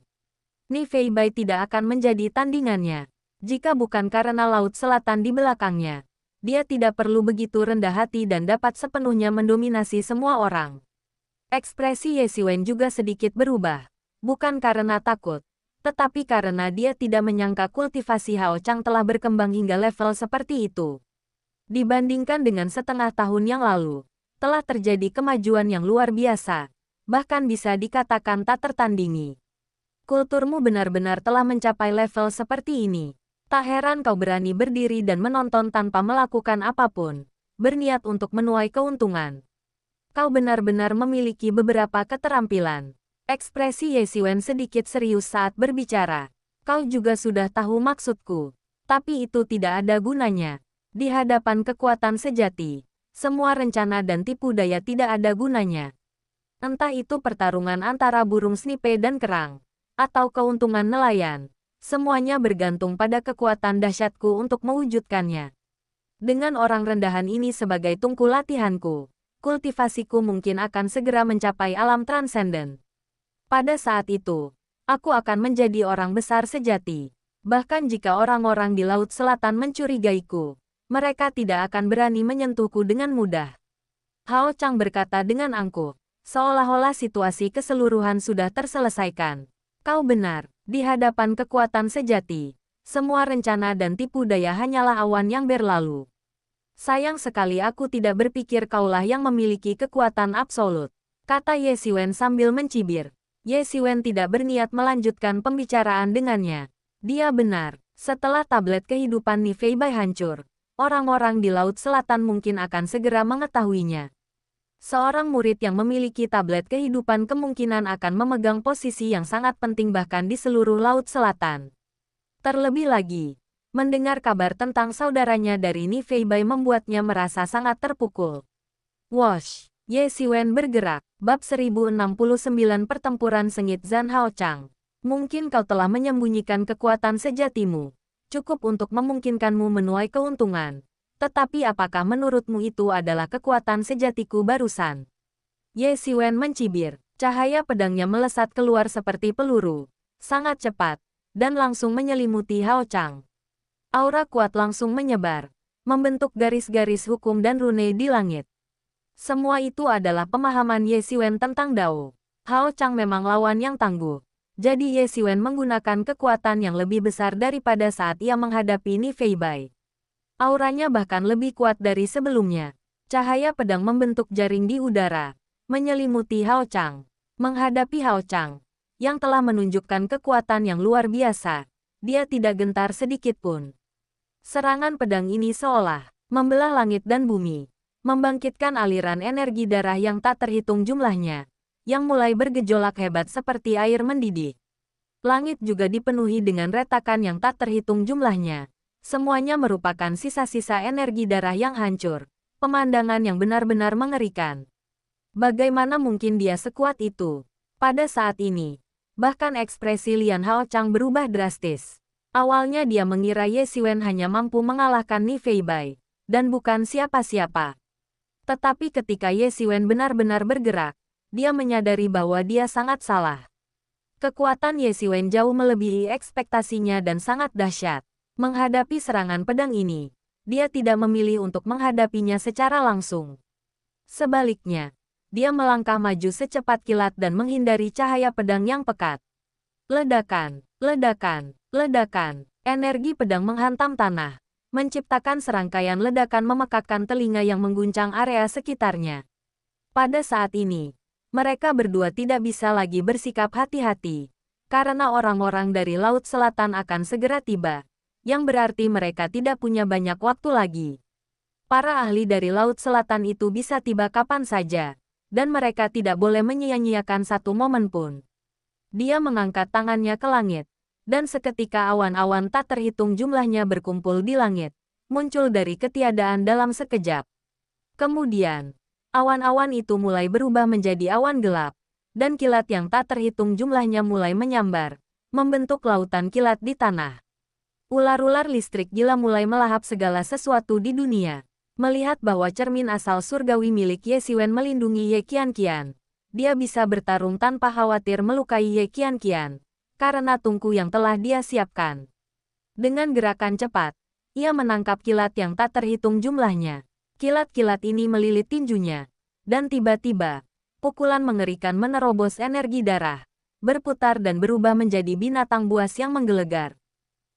Ni Feibai tidak akan menjadi tandingannya. Jika bukan karena Laut Selatan di belakangnya, dia tidak perlu begitu rendah hati dan dapat sepenuhnya mendominasi semua orang. Ekspresi Ye Siwen juga sedikit berubah, bukan karena takut, tetapi karena dia tidak menyangka kultivasi Hao Chang telah berkembang hingga level seperti itu. Dibandingkan dengan setengah tahun yang lalu, telah terjadi kemajuan yang luar biasa, bahkan bisa dikatakan tak tertandingi. Kulturmu benar-benar telah mencapai level seperti ini. Tak heran kau berani berdiri dan menonton tanpa melakukan apapun, berniat untuk menuai keuntungan. Kau benar-benar memiliki beberapa keterampilan. Ekspresi Ye Siwen sedikit serius saat berbicara. Kau juga sudah tahu maksudku. Tapi itu tidak ada gunanya. Di hadapan kekuatan sejati, semua rencana dan tipu daya tidak ada gunanya. Entah itu pertarungan antara burung snipe dan kerang, atau keuntungan nelayan. Semuanya bergantung pada kekuatan dahsyatku untuk mewujudkannya. Dengan orang rendahan ini sebagai tungku latihanku, kultivasiku mungkin akan segera mencapai alam transenden. Pada saat itu, aku akan menjadi orang besar sejati. Bahkan jika orang-orang di Laut Selatan mencurigaiku, mereka tidak akan berani menyentuhku dengan mudah. Hao Chang berkata dengan angkuh, seolah-olah situasi keseluruhan sudah terselesaikan. Kau benar. Di hadapan kekuatan sejati, semua rencana dan tipu daya hanyalah awan yang berlalu. Sayang sekali aku tidak berpikir kaulah yang memiliki kekuatan absolut, kata Ye Siwen sambil mencibir. Ye Siwen tidak berniat melanjutkan pembicaraan dengannya. Dia benar, setelah tablet kehidupan Ni Fei Bai hancur, orang-orang di Laut Selatan mungkin akan segera mengetahuinya. Seorang murid yang memiliki tablet kehidupan kemungkinan akan memegang posisi yang sangat penting bahkan di seluruh Laut Selatan. Terlebih lagi, mendengar kabar tentang saudaranya dari Ni Fei Bai membuatnya merasa sangat terpukul. Wosh! Ye Siwen bergerak. Bab 1069 Pertempuran Sengit Zhan Hao Chang. Mungkin kau telah menyembunyikan kekuatan sejatimu. Cukup untuk memungkinkanmu menuai keuntungan. Tetapi apakah menurutmu itu adalah kekuatan sejatiku barusan? Ye Siwen mencibir. Cahaya pedangnya melesat keluar seperti peluru. Sangat cepat. Dan langsung menyelimuti Hao Chang. Aura kuat langsung menyebar. Membentuk garis-garis hukum dan rune di langit. Semua itu adalah pemahaman Ye Siwen tentang Dao. Hao Chang memang lawan yang tangguh. Jadi Ye Siwen menggunakan kekuatan yang lebih besar daripada saat ia menghadapi Ni Fei Bai. Auranya bahkan lebih kuat dari sebelumnya. Cahaya pedang membentuk jaring di udara, menyelimuti Hao Chang. Menghadapi Hao Chang, yang telah menunjukkan kekuatan yang luar biasa, dia tidak gentar sedikit pun. Serangan pedang ini seolah membelah langit dan bumi, membangkitkan aliran energi darah yang tak terhitung jumlahnya, yang mulai bergejolak hebat seperti air mendidih. Langit juga dipenuhi dengan retakan yang tak terhitung jumlahnya. Semuanya merupakan sisa-sisa energi darah yang hancur, pemandangan yang benar-benar mengerikan. Bagaimana mungkin dia sekuat itu? Pada saat ini, bahkan ekspresi Lian Hao Chang berubah drastis. Awalnya dia mengira Ye Siwen hanya mampu mengalahkan Ni Fei Bai, dan bukan siapa-siapa. Tetapi ketika Ye Siwen benar-benar bergerak, dia menyadari bahwa dia sangat salah. Kekuatan Ye Siwen jauh melebihi ekspektasinya dan sangat dahsyat. Menghadapi serangan pedang ini, dia tidak memilih untuk menghadapinya secara langsung. Sebaliknya, dia melangkah maju secepat kilat dan menghindari cahaya pedang yang pekat. Ledakan, ledakan, ledakan, energi pedang menghantam tanah, menciptakan serangkaian ledakan memekakkan telinga yang mengguncang area sekitarnya. Pada saat ini, mereka berdua tidak bisa lagi bersikap hati-hati, karena orang-orang dari Laut Selatan akan segera tiba. Yang berarti mereka tidak punya banyak waktu lagi. Para ahli dari Laut Selatan itu bisa tiba kapan saja, dan mereka tidak boleh menyia-nyiakan satu momen pun. Dia mengangkat tangannya ke langit, dan seketika awan-awan tak terhitung jumlahnya berkumpul di langit, muncul dari ketiadaan dalam sekejap. Kemudian, awan-awan itu mulai berubah menjadi awan gelap, dan kilat yang tak terhitung jumlahnya mulai menyambar, membentuk lautan kilat di tanah. Ular-ular listrik gila mulai melahap segala sesuatu di dunia. Melihat bahwa cermin asal surgawi milik Ye Siwen melindungi Ye Qianqian, dia bisa bertarung tanpa khawatir melukai Ye Qianqian, karena tungku yang telah dia siapkan. Dengan gerakan cepat, ia menangkap kilat yang tak terhitung jumlahnya. Kilat-kilat ini melilit tinjunya. Dan tiba-tiba, pukulan mengerikan menerobos energi darah, berputar dan berubah menjadi binatang buas yang menggelegar.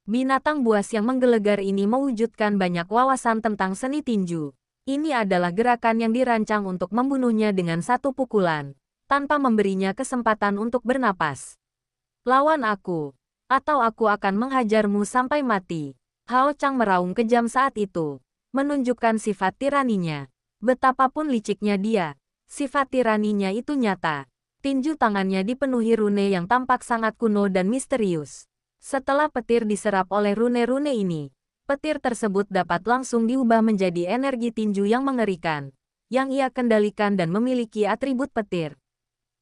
Binatang buas yang menggelegar ini mewujudkan banyak wawasan tentang seni tinju. Ini adalah gerakan yang dirancang untuk membunuhnya dengan satu pukulan, tanpa memberinya kesempatan untuk bernapas. Lawan aku, atau aku akan menghajarmu sampai mati. Hao Chang meraung kejam saat itu, menunjukkan sifat tiraninya. Betapapun liciknya dia, sifat tiraninya itu nyata. Tinju tangannya dipenuhi rune yang tampak sangat kuno dan misterius. Setelah petir diserap oleh rune-rune ini, petir tersebut dapat langsung diubah menjadi energi tinju yang mengerikan, yang ia kendalikan dan memiliki atribut petir.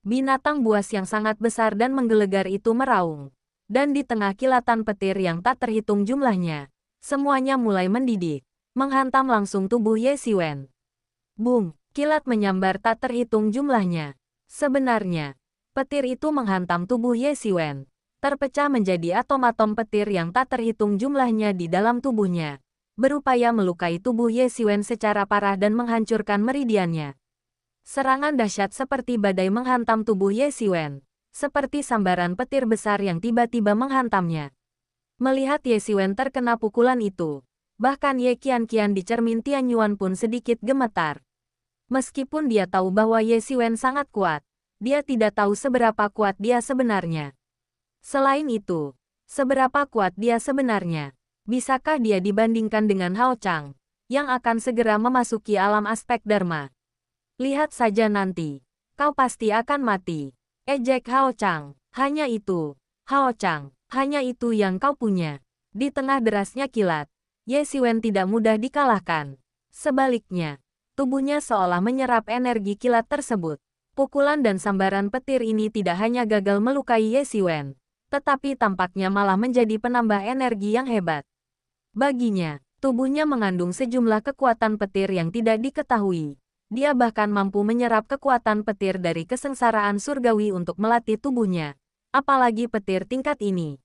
Binatang buas yang sangat besar dan menggelegar itu meraung. Dan di tengah kilatan petir yang tak terhitung jumlahnya, semuanya mulai mendidih, menghantam langsung tubuh Ye Siwen. Boom! Kilat menyambar tak terhitung jumlahnya. Sebenarnya, petir itu menghantam tubuh Ye Siwen, terpecah menjadi atom-atom petir yang tak terhitung jumlahnya di dalam tubuhnya, berupaya melukai tubuh Ye Siwen secara parah dan menghancurkan meridiannya. Serangan dahsyat seperti badai menghantam tubuh Ye Siwen, seperti sambaran petir besar yang tiba-tiba menghantamnya. Melihat Ye Siwen terkena pukulan itu, bahkan Ye Qian-Qian di cermin Tianyuan pun sedikit gemetar. Meskipun dia tahu bahwa Ye Siwen sangat kuat, dia tidak tahu seberapa kuat dia sebenarnya. Selain itu, seberapa kuat dia sebenarnya? Bisakah dia dibandingkan dengan Hao Chang, yang akan segera memasuki alam aspek Dharma? Lihat saja nanti, kau pasti akan mati. Ejek Hao Chang, hanya itu. Hao Chang, hanya itu yang kau punya. Di tengah derasnya kilat, Ye Siwen tidak mudah dikalahkan. Sebaliknya, tubuhnya seolah menyerap energi kilat tersebut. Pukulan dan sambaran petir ini tidak hanya gagal melukai Ye Siwen, tetapi tampaknya malah menjadi penambah energi yang hebat. Baginya, tubuhnya mengandung sejumlah kekuatan petir yang tidak diketahui. Dia bahkan mampu menyerap kekuatan petir dari kesengsaraan surgawi untuk melatih tubuhnya. Apalagi petir tingkat ini.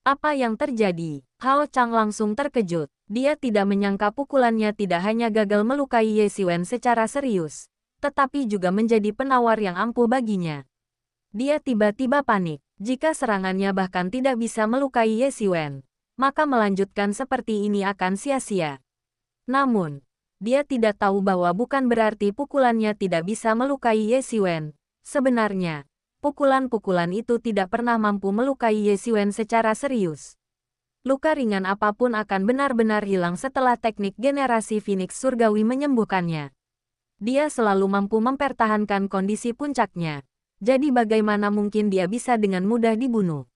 Apa yang terjadi? Hao Chang langsung terkejut. Dia tidak menyangka pukulannya tidak hanya gagal melukai Ye Siwen secara serius, tetapi juga menjadi penawar yang ampuh baginya. Dia tiba-tiba panik. Jika serangannya bahkan tidak bisa melukai Ye Siwen, maka melanjutkan seperti ini akan sia-sia. Namun, dia tidak tahu bahwa bukan berarti pukulannya tidak bisa melukai Ye Siwen. Sebenarnya, pukulan-pukulan itu tidak pernah mampu melukai Ye Siwen secara serius. Luka ringan apapun akan benar-benar hilang setelah teknik generasi Phoenix Surgawi menyembuhkannya. Dia selalu mampu mempertahankan kondisi puncaknya. Jadi bagaimana mungkin dia bisa dengan mudah dibunuh?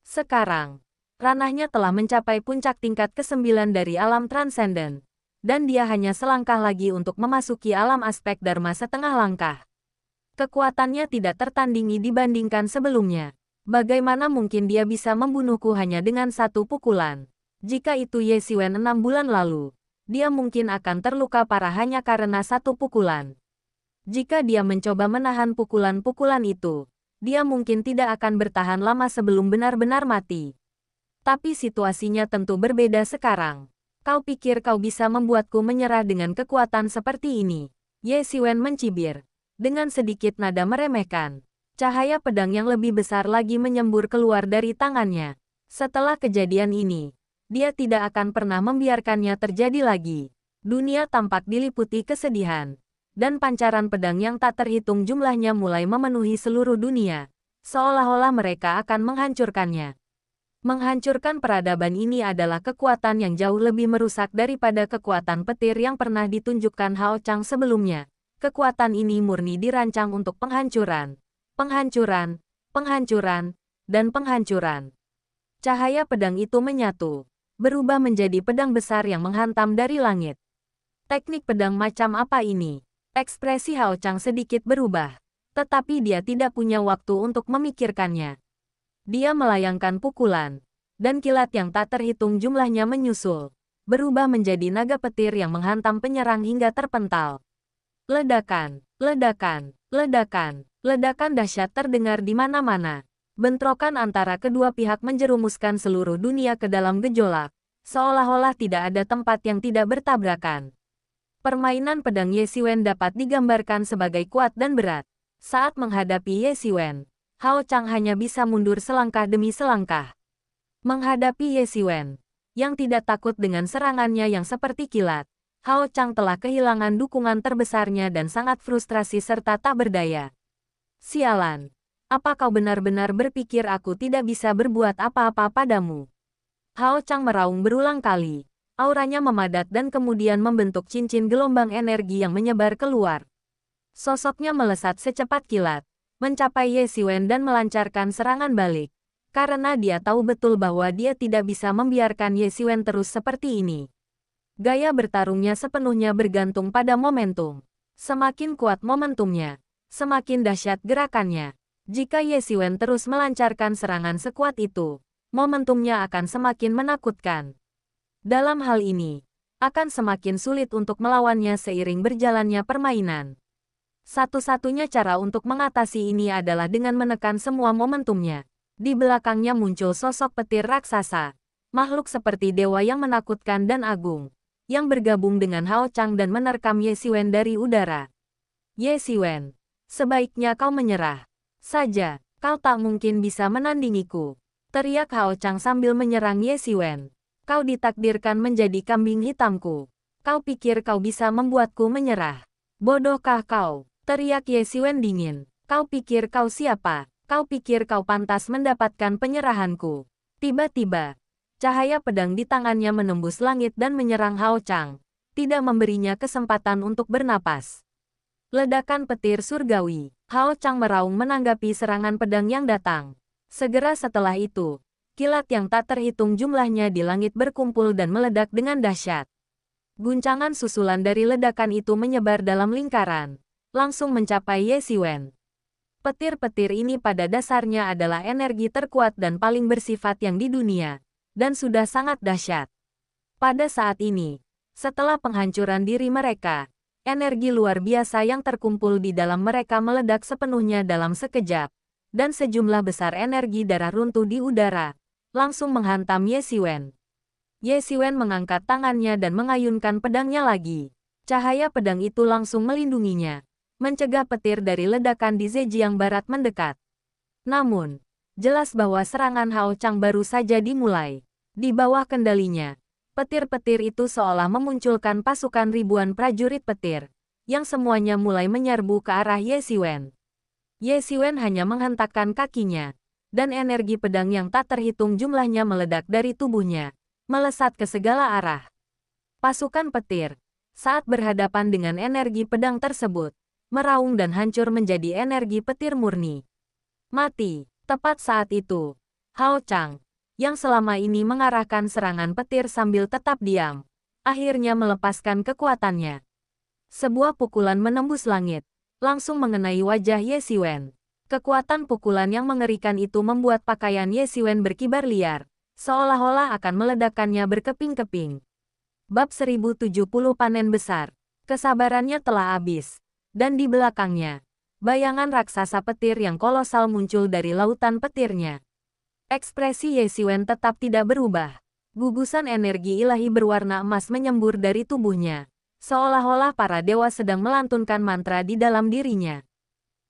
Sekarang, ranahnya telah mencapai puncak tingkat ke-9 dari alam transenden. Dan dia hanya selangkah lagi untuk memasuki alam aspek Dharma setengah langkah. Kekuatannya tidak tertandingi dibandingkan sebelumnya. Bagaimana mungkin dia bisa membunuhku hanya dengan satu pukulan? Jika itu Ye Siwen 6 bulan lalu, dia mungkin akan terluka parah hanya karena satu pukulan. Jika dia mencoba menahan pukulan-pukulan itu, dia mungkin tidak akan bertahan lama sebelum benar-benar mati. Tapi situasinya tentu berbeda sekarang. Kau pikir kau bisa membuatku menyerah dengan kekuatan seperti ini? Ye Siwen mencibir. Dengan sedikit nada meremehkan. Cahaya pedang yang lebih besar lagi menyembur keluar dari tangannya. Setelah kejadian ini, dia tidak akan pernah membiarkannya terjadi lagi. Dunia tampak diliputi kesedihan. Dan pancaran pedang yang tak terhitung jumlahnya mulai memenuhi seluruh dunia. Seolah-olah mereka akan menghancurkannya. Menghancurkan peradaban ini adalah kekuatan yang jauh lebih merusak daripada kekuatan petir yang pernah ditunjukkan Hao Chang sebelumnya. Kekuatan ini murni dirancang untuk penghancuran, penghancuran, penghancuran, dan penghancuran. Cahaya pedang itu menyatu, berubah menjadi pedang besar yang menghantam dari langit. Teknik pedang macam apa ini? Ekspresi Hao Chang sedikit berubah, tetapi dia tidak punya waktu untuk memikirkannya. Dia melayangkan pukulan, dan kilat yang tak terhitung jumlahnya menyusul, berubah menjadi naga petir yang menghantam penyerang hingga terpental. Ledakan, ledakan, ledakan, ledakan dahsyat terdengar di mana-mana. Bentrokan antara kedua pihak menjerumuskan seluruh dunia ke dalam gejolak, seolah-olah tidak ada tempat yang tidak bertabrakan. Permainan pedang Ye Xiwen dapat digambarkan sebagai kuat dan berat. Saat menghadapi Ye Xiwen, Hao Chang hanya bisa mundur selangkah demi selangkah. Menghadapi Ye Xiwen, yang tidak takut dengan serangannya yang seperti kilat, Hao Chang telah kehilangan dukungan terbesarnya dan sangat frustrasi serta tak berdaya. Sialan, apa kau benar-benar berpikir aku tidak bisa berbuat apa-apa padamu? Hao Chang meraung berulang kali. Auranya memadat dan kemudian membentuk cincin gelombang energi yang menyebar keluar. Sosoknya melesat secepat kilat, mencapai Ye Xiwen dan melancarkan serangan balik. Karena dia tahu betul bahwa dia tidak bisa membiarkan Ye Xiwen terus seperti ini. Gaya bertarungnya sepenuhnya bergantung pada momentum. Semakin kuat momentumnya, semakin dahsyat gerakannya. Jika Ye Xiwen terus melancarkan serangan sekuat itu, momentumnya akan semakin menakutkan. Dalam hal ini, akan semakin sulit untuk melawannya seiring berjalannya permainan. Satu-satunya cara untuk mengatasi ini adalah dengan menekan semua momentumnya. Di belakangnya muncul sosok petir raksasa, makhluk seperti dewa yang menakutkan dan agung, yang bergabung dengan Hao Chang dan menerkam Ye Xiwen dari udara. Ye Xiwen, sebaiknya kau menyerah saja, kau tak mungkin bisa menandingiku, teriak Hao Chang sambil menyerang Ye Xiwen. Kau ditakdirkan menjadi kambing hitamku. Kau pikir kau bisa membuatku menyerah? Bodohkah kau? Teriak Ye Xiwen dingin. Kau pikir kau siapa? Kau pikir kau pantas mendapatkan penyerahanku? Tiba-tiba, cahaya pedang di tangannya menembus langit dan menyerang Hao Chang, tidak memberinya kesempatan untuk bernapas. Ledakan petir surgawi. Hao Chang meraung menanggapi serangan pedang yang datang. Segera setelah itu, kilat yang tak terhitung jumlahnya di langit berkumpul dan meledak dengan dahsyat. Guncangan susulan dari ledakan itu menyebar dalam lingkaran, langsung mencapai Ye Xiwen. Petir-petir ini pada dasarnya adalah energi terkuat dan paling bersifat yang di dunia, dan sudah sangat dahsyat. Pada saat ini, setelah penghancuran diri mereka, energi luar biasa yang terkumpul di dalam mereka meledak sepenuhnya dalam sekejap, dan sejumlah besar energi darah runtuh di udara, langsung menghantam Ye Xiwen. Ye Xiwen mengangkat tangannya dan mengayunkan pedangnya lagi. Cahaya pedang itu langsung melindunginya, mencegah petir dari ledakan di Zhejiang Barat mendekat. Namun, jelas bahwa serangan Hao Chang baru saja dimulai. Di bawah kendalinya, petir-petir itu seolah memunculkan pasukan ribuan prajurit petir, yang semuanya mulai menyerbu ke arah Ye Xiwen. Ye Xiwen hanya menghentakkan kakinya, dan energi pedang yang tak terhitung jumlahnya meledak dari tubuhnya, melesat ke segala arah. Pasukan petir, saat berhadapan dengan energi pedang tersebut, meraung dan hancur menjadi energi petir murni. Mati. Tepat saat itu, Hao Chang, yang selama ini mengarahkan serangan petir sambil tetap diam, akhirnya melepaskan kekuatannya. Sebuah pukulan menembus langit, langsung mengenai wajah Ye Xiwen. Kekuatan pukulan yang mengerikan itu membuat pakaian Ye Xiwen berkibar liar, seolah-olah akan meledakkannya berkeping-keping. Bab 1070 Panen Besar. Kesabarannya telah habis, dan di belakangnya, bayangan raksasa petir yang kolosal muncul dari lautan petirnya. Ekspresi Ye Xiwen tetap tidak berubah. Gugusan energi ilahi berwarna emas menyembur dari tubuhnya, seolah-olah para dewa sedang melantunkan mantra di dalam dirinya.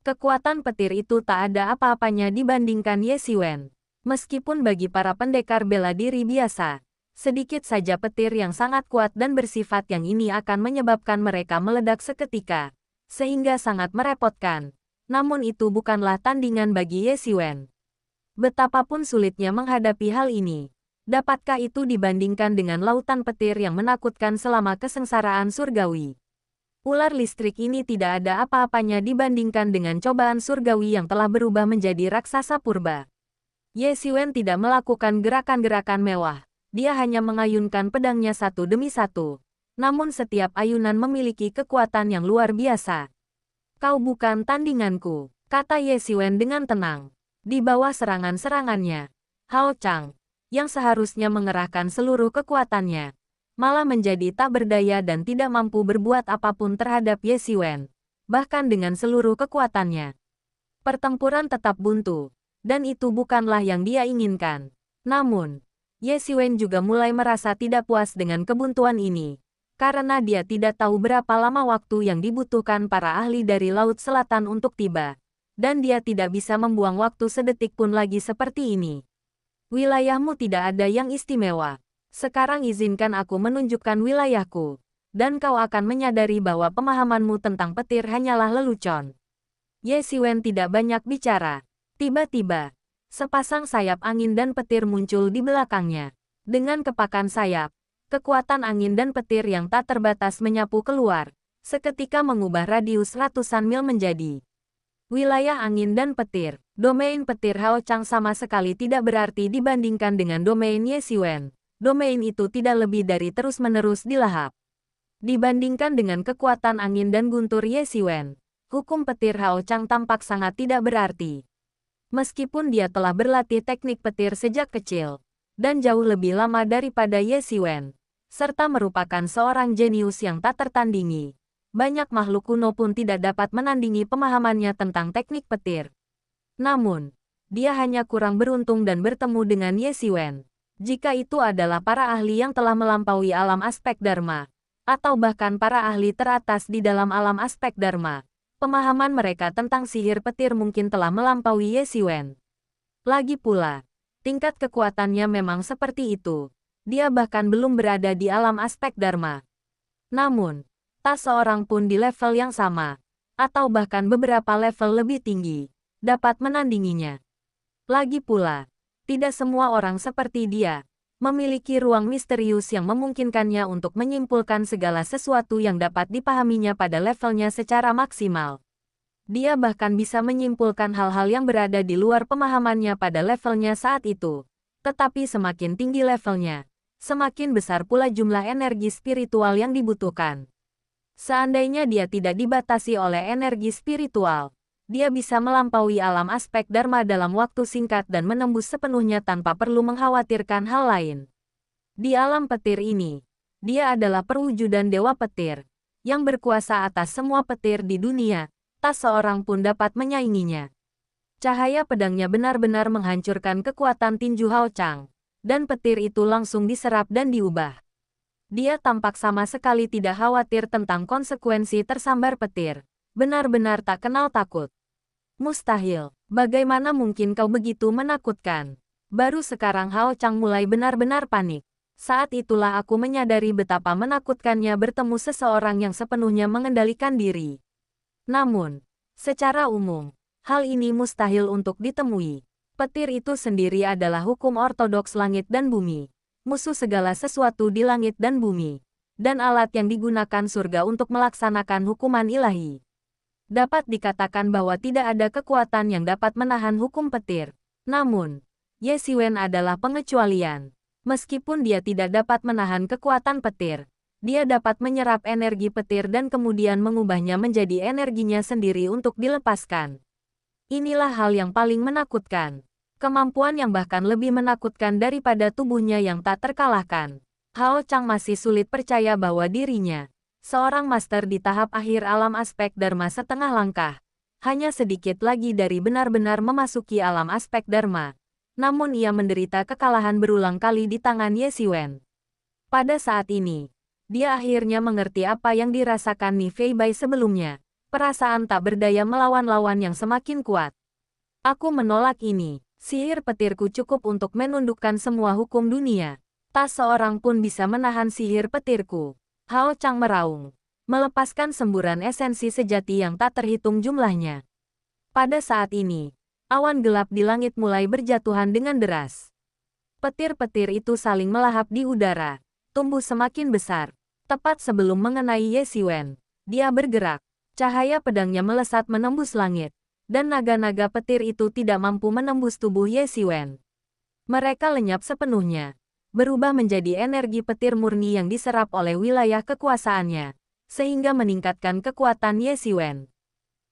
Kekuatan petir itu tak ada apa-apanya dibandingkan Ye Xiwen. Meskipun bagi para pendekar bela diri biasa, sedikit saja petir yang sangat kuat dan bersifat yang ini akan menyebabkan mereka meledak seketika, sehingga sangat merepotkan. Namun itu bukanlah tandingan bagi Ye Xiwen. Betapapun sulitnya menghadapi hal ini, dapatkah itu dibandingkan dengan lautan petir yang menakutkan selama kesengsaraan surgawi? Ular listrik ini tidak ada apa-apanya dibandingkan dengan cobaan surgawi yang telah berubah menjadi raksasa purba. Ye Xiwen tidak melakukan gerakan-gerakan mewah, dia hanya mengayunkan pedangnya satu demi satu. Namun setiap ayunan memiliki kekuatan yang luar biasa. Kau bukan tandinganku, kata Ye Xiwen dengan tenang. Di bawah serangan-serangannya, Hao Chang, yang seharusnya mengerahkan seluruh kekuatannya, malah menjadi tak berdaya dan tidak mampu berbuat apapun terhadap Ye Xiwen, bahkan dengan seluruh kekuatannya. Pertempuran tetap buntu, Dan itu bukanlah yang dia inginkan. Namun, Ye Xiwen juga mulai merasa tidak puas dengan kebuntuan ini. Karena dia tidak tahu berapa lama waktu yang dibutuhkan para ahli dari Laut Selatan untuk tiba. Dan dia tidak bisa membuang waktu sedetik pun lagi seperti ini. Wilayahmu tidak ada yang istimewa. Sekarang izinkan aku menunjukkan wilayahku. Dan kau akan menyadari bahwa pemahamanmu tentang petir hanyalah lelucon. Ye Xiwen tidak banyak bicara. Tiba-tiba, sepasang sayap angin dan petir muncul di belakangnya. Dengan kepakan sayap, kekuatan angin dan petir yang tak terbatas menyapu keluar, seketika mengubah radius ratusan mil menjadi wilayah angin dan petir. Domain petir Hao Chang sama sekali tidak berarti dibandingkan dengan domain Ye Xiwen. Domain itu tidak lebih dari terus-menerus dilahap. Dibandingkan dengan kekuatan angin dan guntur Ye Xiwen, hukum petir Hao Chang tampak sangat tidak berarti. Meskipun dia telah berlatih teknik petir sejak kecil, dan jauh lebih lama daripada Ye Xiwen, serta merupakan seorang jenius yang tak tertandingi, banyak makhluk kuno pun tidak dapat menandingi pemahamannya tentang teknik petir. Namun, dia hanya kurang beruntung dan bertemu dengan Ye Xiwen. Jika itu adalah para ahli yang telah melampaui alam aspek Dharma, atau bahkan para ahli teratas di dalam alam aspek Dharma, pemahaman mereka tentang sihir petir mungkin telah melampaui Ye Xiwen. Lagi pula, tingkat kekuatannya memang seperti itu. Dia bahkan belum berada di alam aspek Dharma. Namun, tak seorang pun di level yang sama, atau bahkan beberapa level lebih tinggi, dapat menandinginya. Lagi pula, tidak semua orang seperti dia memiliki ruang misterius yang memungkinkannya untuk menyimpulkan segala sesuatu yang dapat dipahaminya pada levelnya secara maksimal. Dia bahkan bisa menyimpulkan hal-hal yang berada di luar pemahamannya pada levelnya saat itu. Tetapi semakin tinggi levelnya, semakin besar pula jumlah energi spiritual yang dibutuhkan. Seandainya dia tidak dibatasi oleh energi spiritual, dia bisa melampaui alam aspek Dharma dalam waktu singkat dan menembus sepenuhnya tanpa perlu mengkhawatirkan hal lain. Di alam petir ini, dia adalah perwujudan Dewa Petir, yang berkuasa atas semua petir di dunia, tak seorang pun dapat menyainginya. Cahaya pedangnya benar-benar menghancurkan kekuatan tinju Hao Chang, dan petir itu langsung diserap dan diubah. Dia tampak sama sekali tidak khawatir tentang konsekuensi tersambar petir, benar-benar tak kenal takut. Mustahil, bagaimana mungkin kau begitu menakutkan? Baru sekarang Hao Chang mulai benar-benar panik. Saat itulah aku menyadari betapa menakutkannya bertemu seseorang yang sepenuhnya mengendalikan diri. Namun, secara umum, hal ini mustahil untuk ditemui. Petir itu sendiri adalah hukum ortodoks langit dan bumi. Musuh segala sesuatu di langit dan bumi. Dan alat yang digunakan surga untuk melaksanakan hukuman ilahi. Dapat dikatakan bahwa tidak ada kekuatan yang dapat menahan hukum petir. Namun, Ye Xiwen adalah pengecualian. Meskipun dia tidak dapat menahan kekuatan petir, dia dapat menyerap energi petir dan kemudian mengubahnya menjadi energinya sendiri untuk dilepaskan. Inilah hal yang paling menakutkan. Kemampuan yang bahkan lebih menakutkan daripada tubuhnya yang tak terkalahkan. Hao Chang masih sulit percaya bahwa dirinya, seorang master di tahap akhir alam aspek Dharma setengah langkah, hanya sedikit lagi dari benar-benar memasuki alam aspek Dharma. Namun ia menderita kekalahan berulang kali di tangan Ye Xiwen. Pada saat ini, dia akhirnya mengerti apa yang dirasakan Ni Fei Bai sebelumnya, perasaan tak berdaya melawan lawan yang semakin kuat. Aku menolak ini, sihir petirku cukup untuk menundukkan semua hukum dunia. Tak seorang pun bisa menahan sihir petirku. Hao Chang meraung, melepaskan semburan esensi sejati yang tak terhitung jumlahnya. Pada saat ini, awan gelap di langit mulai berjatuhan dengan deras. Petir-petir itu saling melahap di udara, tumbuh semakin besar. Tepat sebelum mengenai Ye Xiwen, dia bergerak. Cahaya pedangnya melesat menembus langit, dan naga-naga petir itu tidak mampu menembus tubuh Ye Xiwen. Mereka lenyap sepenuhnya, berubah menjadi energi petir murni yang diserap oleh wilayah kekuasaannya, sehingga meningkatkan kekuatan Ye Xiwen.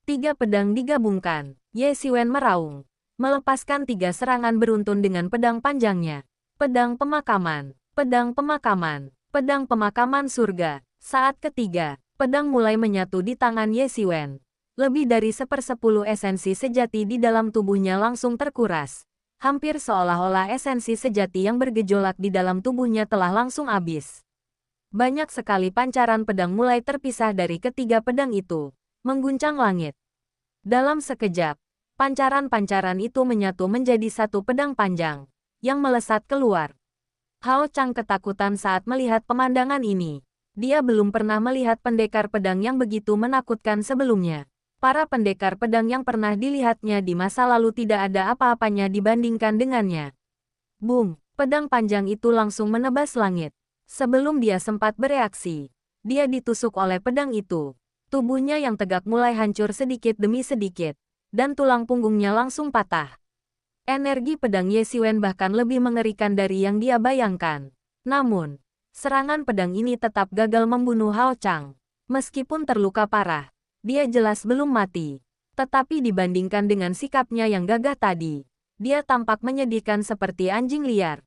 3 pedang digabungkan, Ye Xiwen meraung, melepaskan 3 serangan beruntun dengan pedang panjangnya. Pedang pemakaman, pedang pemakaman, pedang pemakaman surga. Saat ketiga, pedang mulai menyatu di tangan Ye Xiwen. Lebih dari 1/10 esensi sejati di dalam tubuhnya langsung terkuras. Hampir seolah-olah esensi sejati yang bergejolak di dalam tubuhnya telah langsung habis. Banyak sekali pancaran pedang mulai terpisah dari ketiga pedang itu, mengguncang langit. Dalam sekejap, pancaran-pancaran itu menyatu menjadi satu pedang panjang, yang melesat keluar. Hao Chang ketakutan saat melihat pemandangan ini. Dia belum pernah melihat pendekar pedang yang begitu menakutkan sebelumnya. Para pendekar pedang yang pernah dilihatnya di masa lalu tidak ada apa-apanya dibandingkan dengannya. Boom! Pedang panjang itu langsung menebas langit. Sebelum dia sempat bereaksi, dia ditusuk oleh pedang itu. Tubuhnya yang tegak mulai hancur sedikit demi sedikit, dan tulang punggungnya langsung patah. Energi pedang Ye Xiwen bahkan lebih mengerikan dari yang dia bayangkan. Namun, serangan pedang ini tetap gagal membunuh Hao Chang. Meskipun terluka parah, dia jelas belum mati. Tetapi dibandingkan dengan sikapnya yang gagah tadi, dia tampak menyedihkan seperti anjing liar.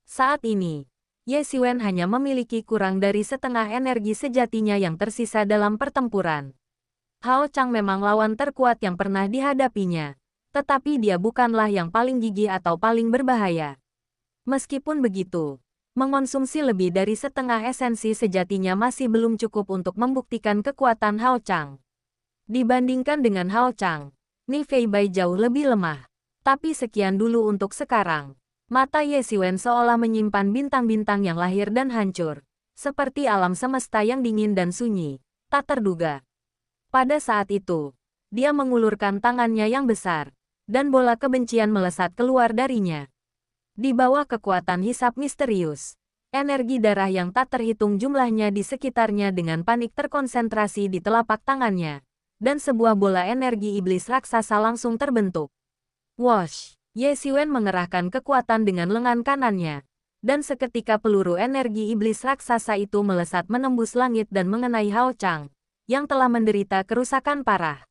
Saat ini, Ye Xiwen hanya memiliki kurang dari setengah energi sejatinya yang tersisa dalam pertempuran. Hao Chang memang lawan terkuat yang pernah dihadapinya, tetapi dia bukanlah yang paling gigih atau paling berbahaya. Meskipun begitu, mengonsumsi lebih dari setengah esensi sejatinya masih belum cukup untuk membuktikan kekuatan Hao Chang. Dibandingkan dengan Hao Chang, Ni Feibai jauh lebih lemah. Tapi sekian dulu untuk sekarang. Mata Ye Xiwen seolah menyimpan bintang-bintang yang lahir dan hancur, seperti alam semesta yang dingin dan sunyi, tak terduga. Pada saat itu, dia mengulurkan tangannya yang besar, dan bola kebencian melesat keluar darinya. Di bawah kekuatan hisap misterius, energi darah yang tak terhitung jumlahnya di sekitarnya dengan panik terkonsentrasi di telapak tangannya, dan sebuah bola energi iblis raksasa langsung terbentuk. Wosh! Ye Xiwen mengerahkan kekuatan dengan lengan kanannya, dan seketika peluru energi iblis raksasa itu melesat menembus langit dan mengenai Hao Chang, yang telah menderita kerusakan parah.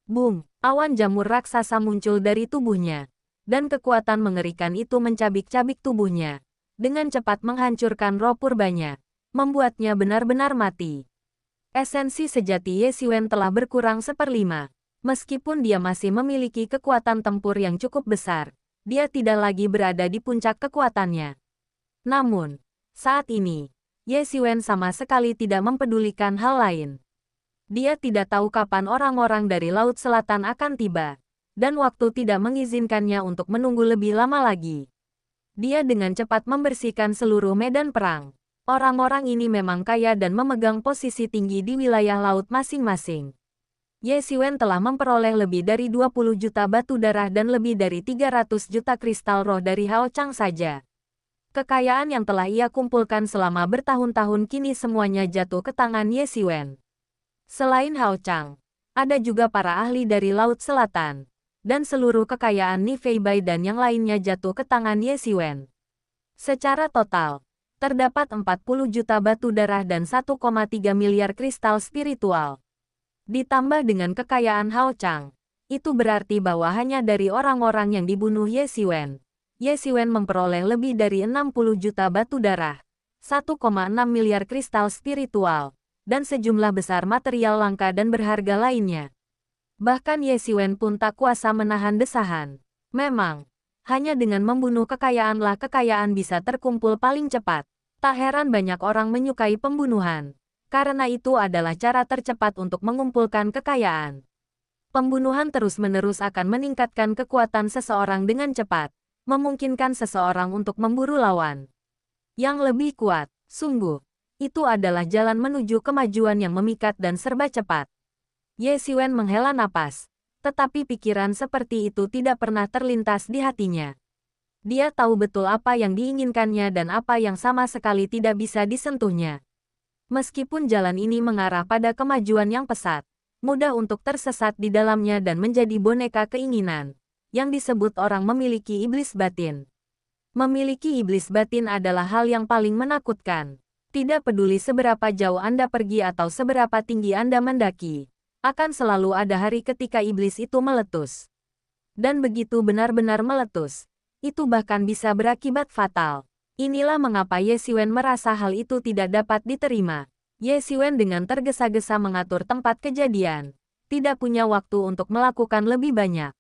Boom! Awan jamur raksasa muncul dari tubuhnya, dan kekuatan mengerikan itu mencabik-cabik tubuhnya, dengan cepat menghancurkan roh purbanya, membuatnya benar-benar mati. Esensi sejati Ye Xiwen telah berkurang 1/5. Meskipun dia masih memiliki kekuatan tempur yang cukup besar, dia tidak lagi berada di puncak kekuatannya. Namun, saat ini, Ye Xiwen sama sekali tidak mempedulikan hal lain. Dia tidak tahu kapan orang-orang dari Laut Selatan akan tiba, dan waktu tidak mengizinkannya untuk menunggu lebih lama lagi. Dia dengan cepat membersihkan seluruh medan perang. Orang-orang ini memang kaya dan memegang posisi tinggi di wilayah laut masing-masing. Ye Xiwen telah memperoleh lebih dari 20 juta batu darah dan lebih dari 300 juta kristal roh dari Hao Chang saja. Kekayaan yang telah ia kumpulkan selama bertahun-tahun kini semuanya jatuh ke tangan Ye Xiwen. Selain Hao Chang, ada juga para ahli dari Laut Selatan, dan seluruh kekayaan Ni Feibai dan yang lainnya jatuh ke tangan Ye Xiwen. Secara total, terdapat 40 juta batu darah dan 1,3 miliar kristal spiritual. Ditambah dengan kekayaan Hao Chang, itu berarti bahwa hanya dari orang-orang yang dibunuh Ye Xiwen memperoleh lebih dari 60 juta batu darah, 1,6 miliar kristal spiritual, dan sejumlah besar material langka dan berharga lainnya. Bahkan Ye Xiwen pun tak kuasa menahan desahan. Memang, hanya dengan membunuh kekayaanlah kekayaan bisa terkumpul paling cepat. Tak heran banyak orang menyukai pembunuhan. Karena itu adalah cara tercepat untuk mengumpulkan kekayaan. Pembunuhan terus-menerus akan meningkatkan kekuatan seseorang dengan cepat, memungkinkan seseorang untuk memburu lawan yang lebih kuat. Sungguh, itu adalah jalan menuju kemajuan yang memikat dan serba cepat. Ye Xiwen menghela napas, tetapi pikiran seperti itu tidak pernah terlintas di hatinya. Dia tahu betul apa yang diinginkannya dan apa yang sama sekali tidak bisa disentuhnya. Meskipun jalan ini mengarah pada kemajuan yang pesat, mudah untuk tersesat di dalamnya dan menjadi boneka keinginan, yang disebut orang memiliki iblis batin. Memiliki iblis batin adalah hal yang paling menakutkan. Tidak peduli seberapa jauh Anda pergi atau seberapa tinggi Anda mendaki, akan selalu ada hari ketika iblis itu meletus. Dan begitu benar-benar meletus, itu bahkan bisa berakibat fatal. Inilah mengapa Ye Xiwen merasa hal itu tidak dapat diterima. Ye Xiwen dengan tergesa-gesa mengatur tempat kejadian, tidak punya waktu untuk melakukan lebih banyak.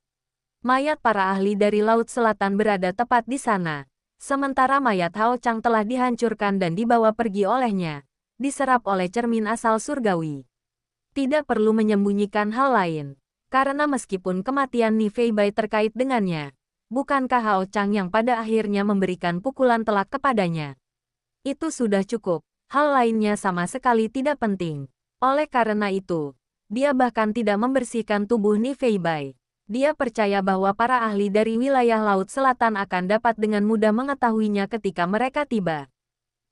Mayat para ahli dari Laut Selatan berada tepat di sana. Sementara mayat Hao Chang telah dihancurkan dan dibawa pergi olehnya, diserap oleh cermin asal surgawi. Tidak perlu menyembunyikan hal lain. Karena meskipun kematian Ni Feibai terkait dengannya, bukankah Hao Chang yang pada akhirnya memberikan pukulan telak kepadanya? Itu sudah cukup. Hal lainnya sama sekali tidak penting. Oleh karena itu, dia bahkan tidak membersihkan tubuh Ni Feibai. Dia percaya bahwa para ahli dari wilayah Laut Selatan akan dapat dengan mudah mengetahuinya ketika mereka tiba.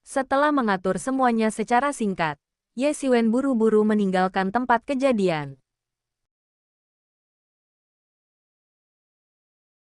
Setelah mengatur semuanya secara singkat, Ye Xiwen buru-buru meninggalkan tempat kejadian.